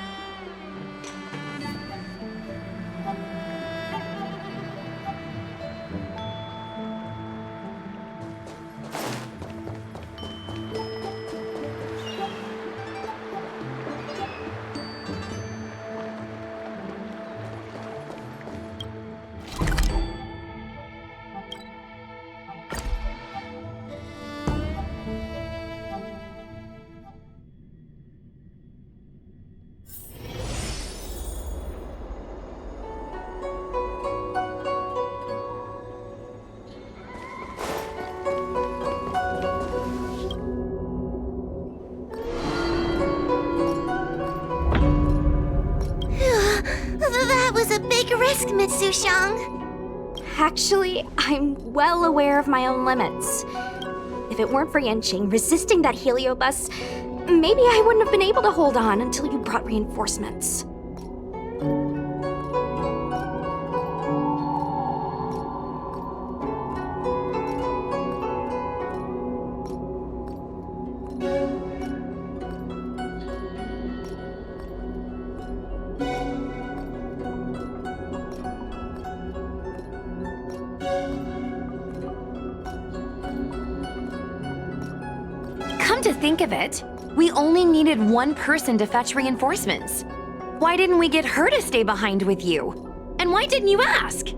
That was a big risk, Miss Sushang. Actually, I'm well aware of my own limits. If it weren't for Yanqing resisting that heliobus, maybe I wouldn't have been able to hold on until you brought reinforcements. Come to think of it, we only needed one person to fetch reinforcements. Why didn't we get her to stay behind with you? And why didn't you ask?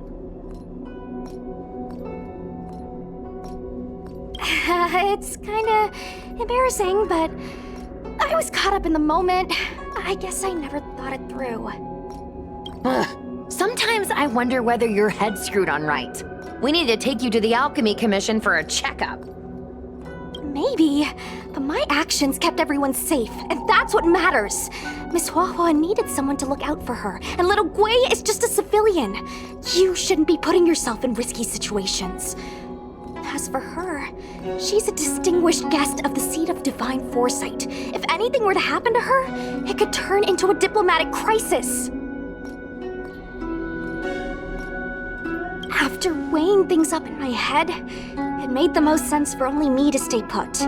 It's kinda embarrassing, but I was caught up in the moment. I guess I never thought it through. Ugh. Sometimes I wonder whether your head's screwed on right. We need to take you to the Alchemy Commission for a checkup. Maybe, but my actions kept everyone safe, and that's what matters. Miss Huahua needed someone to look out for her, and little Gui is just a civilian. You shouldn't be putting yourself in risky situations. As for her, she's a distinguished guest of the seat of divine foresight. If anything were to happen to her, it could turn into a diplomatic crisis. After weighing things up in my head, it made the most sense for only me to stay put.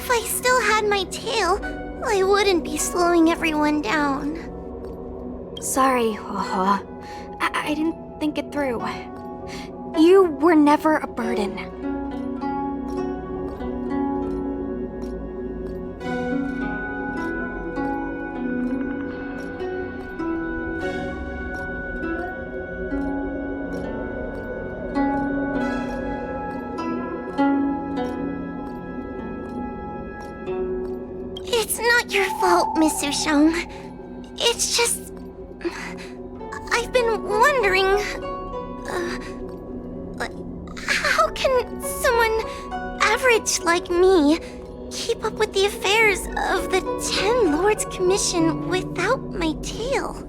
If I still had my tail, I wouldn't be slowing everyone down. Sorry, Hua. I didn't think it through. You were never a burden. It's not your fault, Miss Sushong. It's just... I've been wondering... how can someone average like me keep up with the affairs of the 10 Lords Commission without my tail?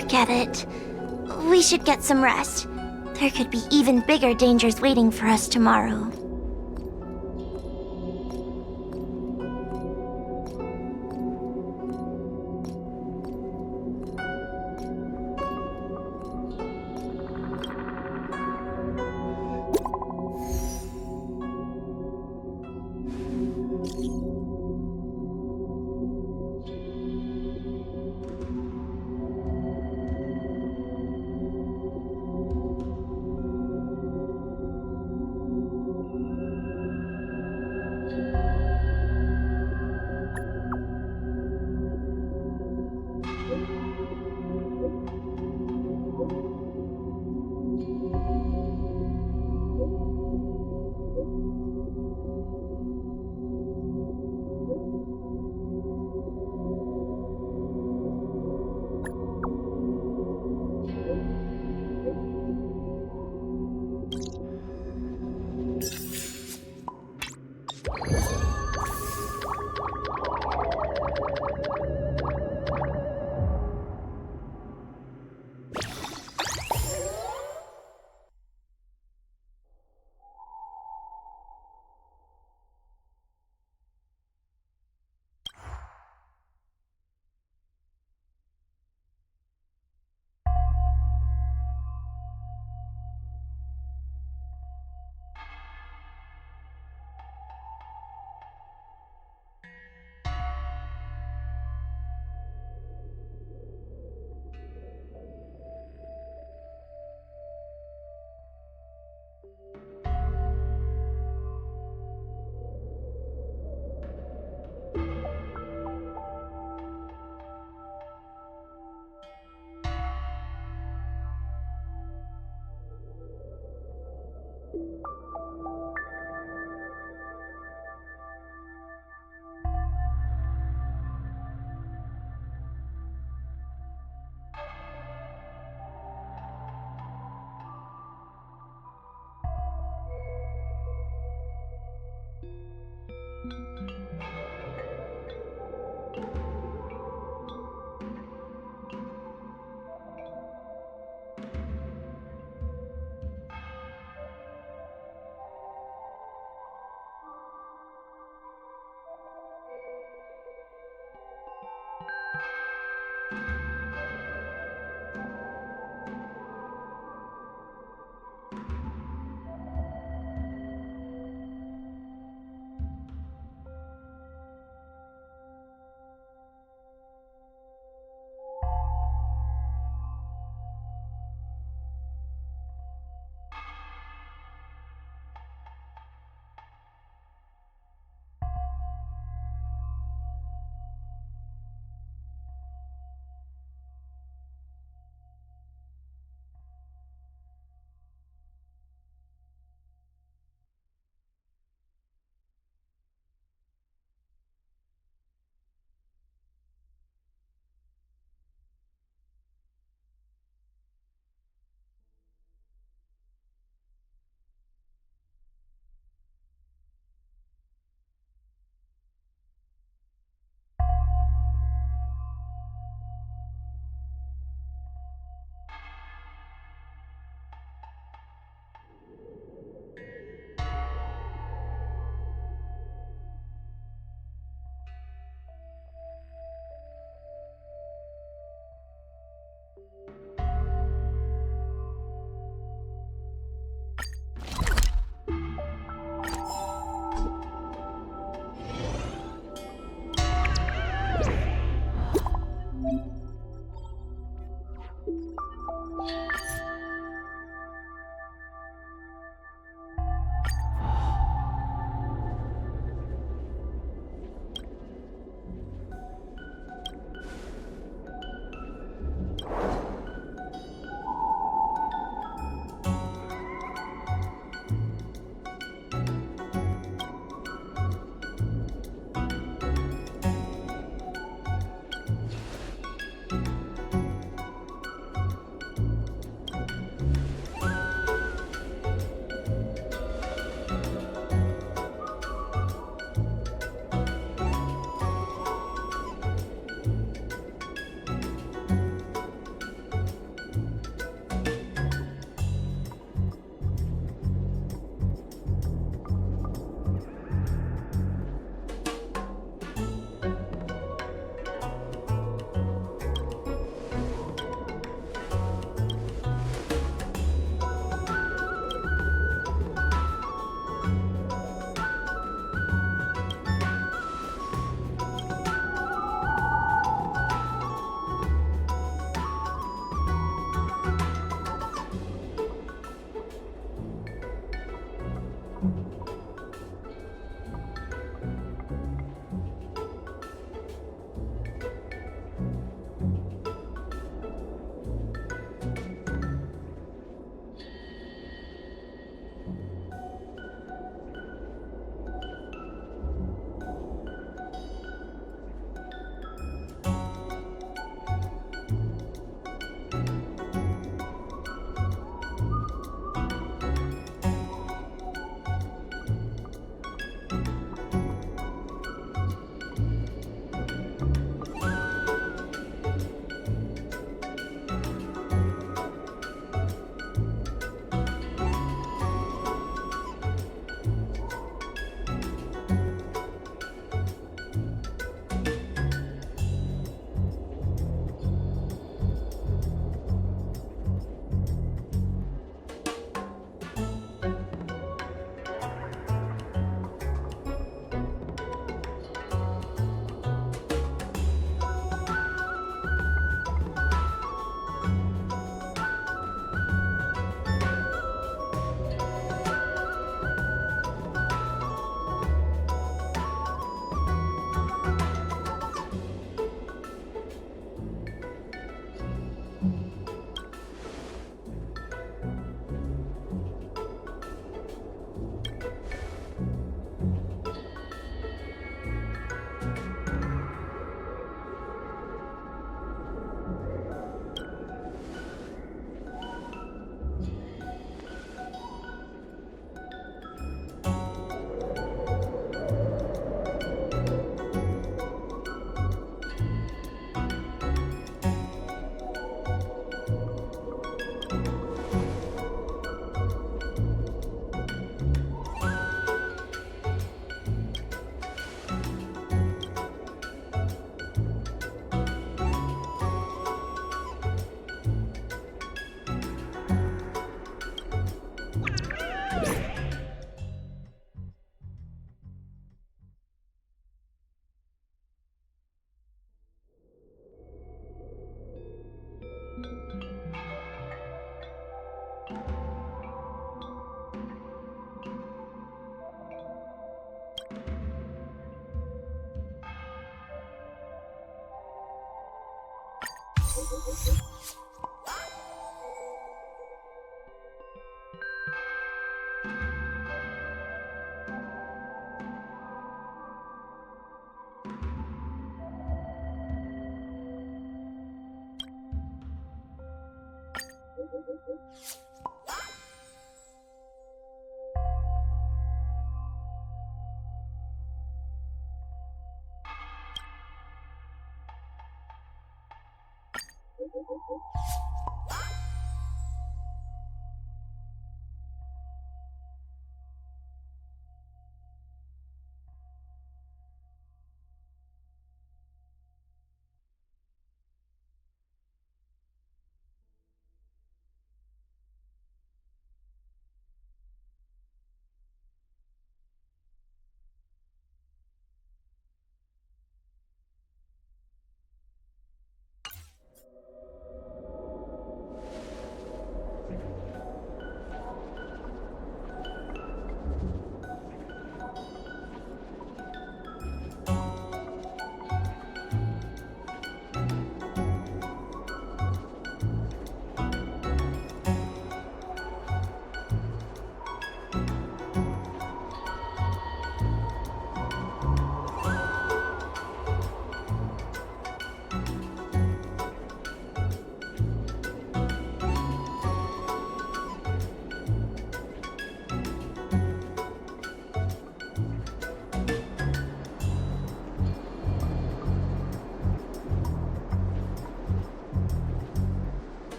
Forget it. We should get some rest. There could be even bigger dangers waiting for us tomorrow.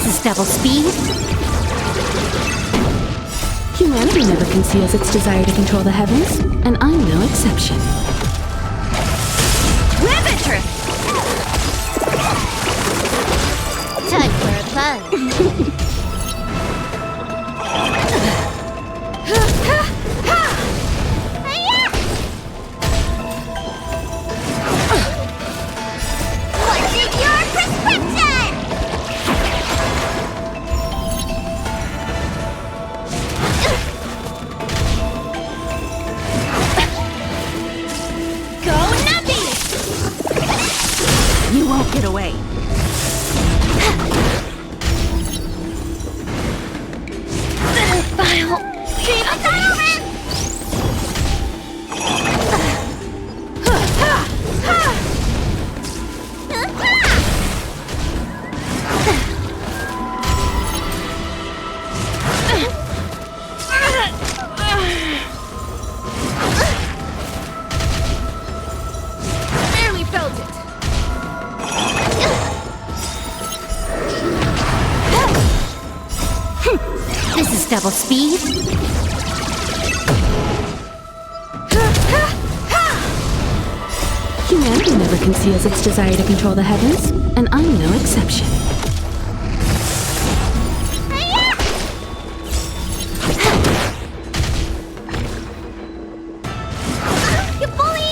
This is double speed. Humanity never conceals its desire to control the heavens, and I'm no exception. Riveter! Time for a fun. What's in your prescription? Go Nubby! You won't get away. File. Keep it moving! Barely felt it. This is double speed. Humanity never conceals its desire to control the heavens, and I'm no exception. You bully!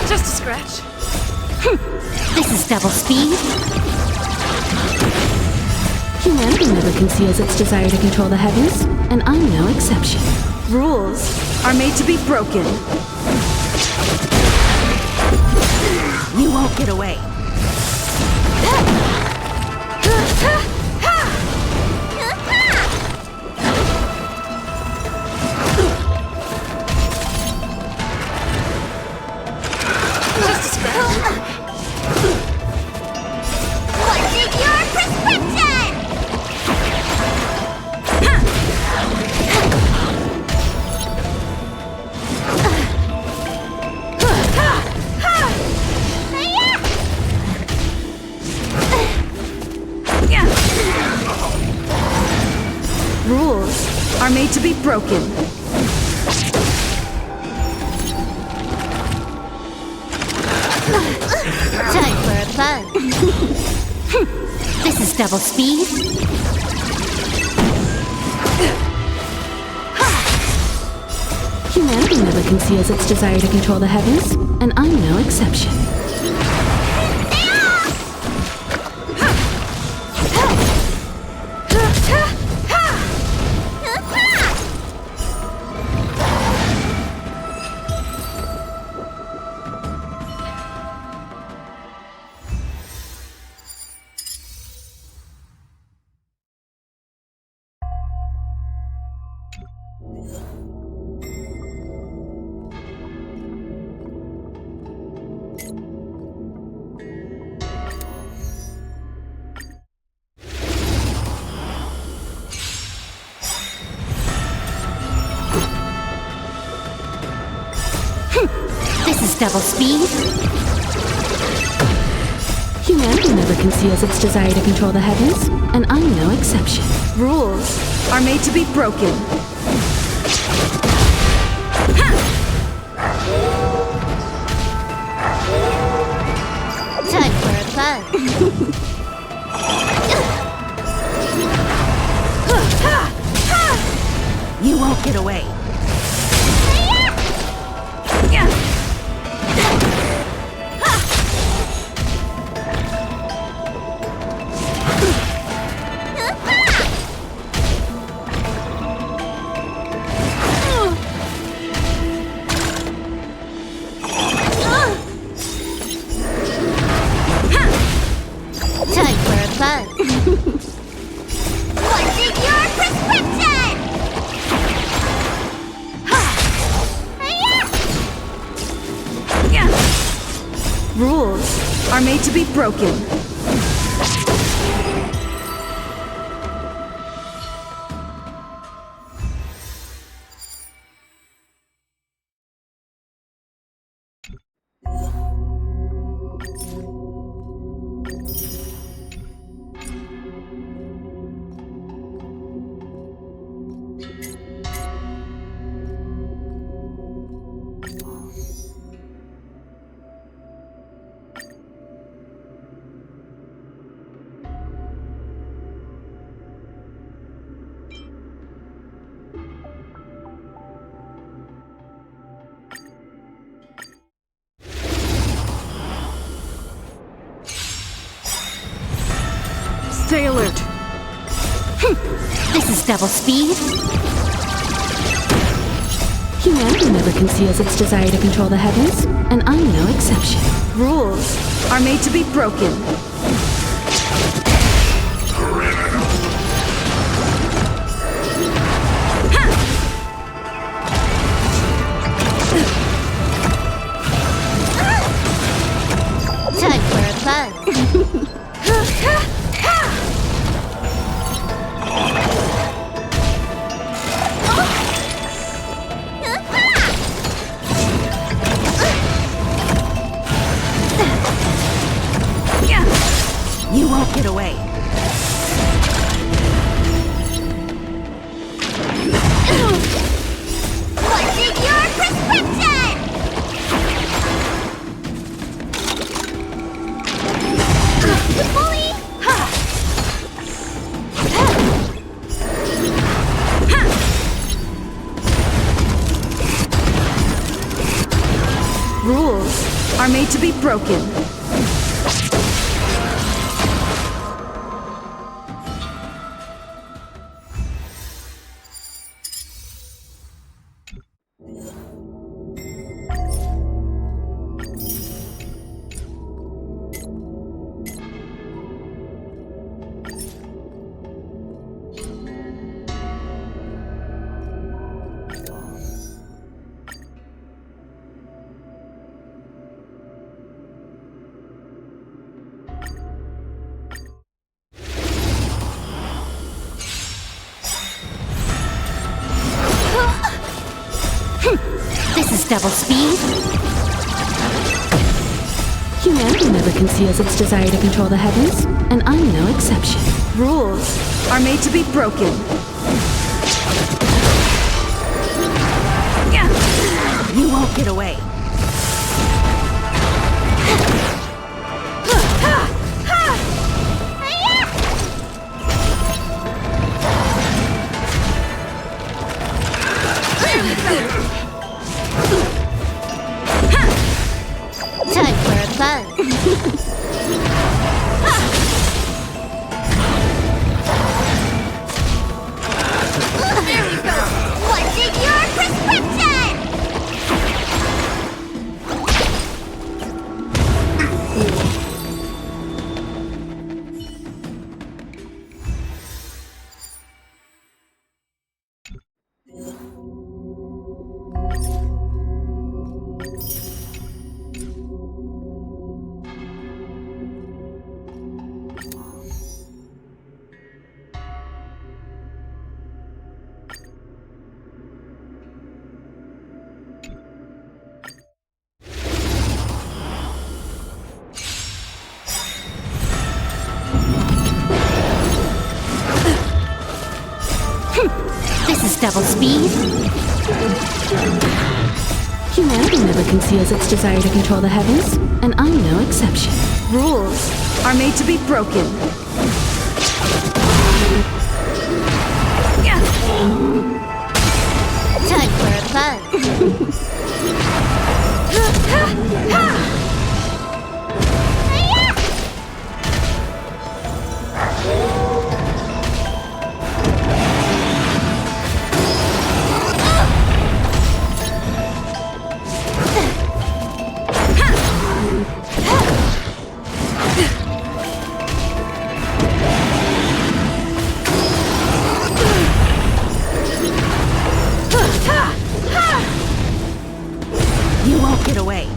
Just a scratch. This is double speed. Humanity never conceals its desire to control the heavens, and I'm no exception. Rules are made to be broken. You won't get away. Just a scratch. What's in your prescription? Rules are made to be broken. Time for a fun. This is double speed. Humanity never conceals its desire to control the heavens, and I'm no exception. This is double speed. Humanity never conceals its desire to control the heavens, and I'm no exception. Rules are made to be broken. Time for a fun. You won't get away. Time for a fun. What's in your prescription? made to be broken. Stay alert. This is double speed. Humanity never conceals its desire to control the heavens, and I'm no exception. Rules are made to be broken. Time for a buzz. You won't get away. What's in your prescription? Bully! Rules are made to be broken. This is double speed. Humanity never conceals its desire to control the heavens, and I'm no exception. Rules are made to be broken. You won't get away. Time for a buzz. What's in your prescription? This is double speed. Humanity never conceals its desire to control the heavens, and I'm no exception. Rules are made to be broken. Time for a buzz. You won't get away.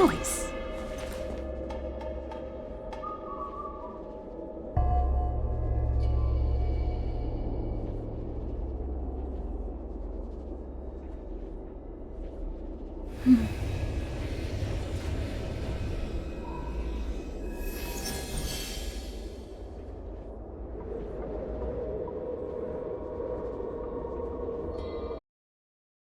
noise?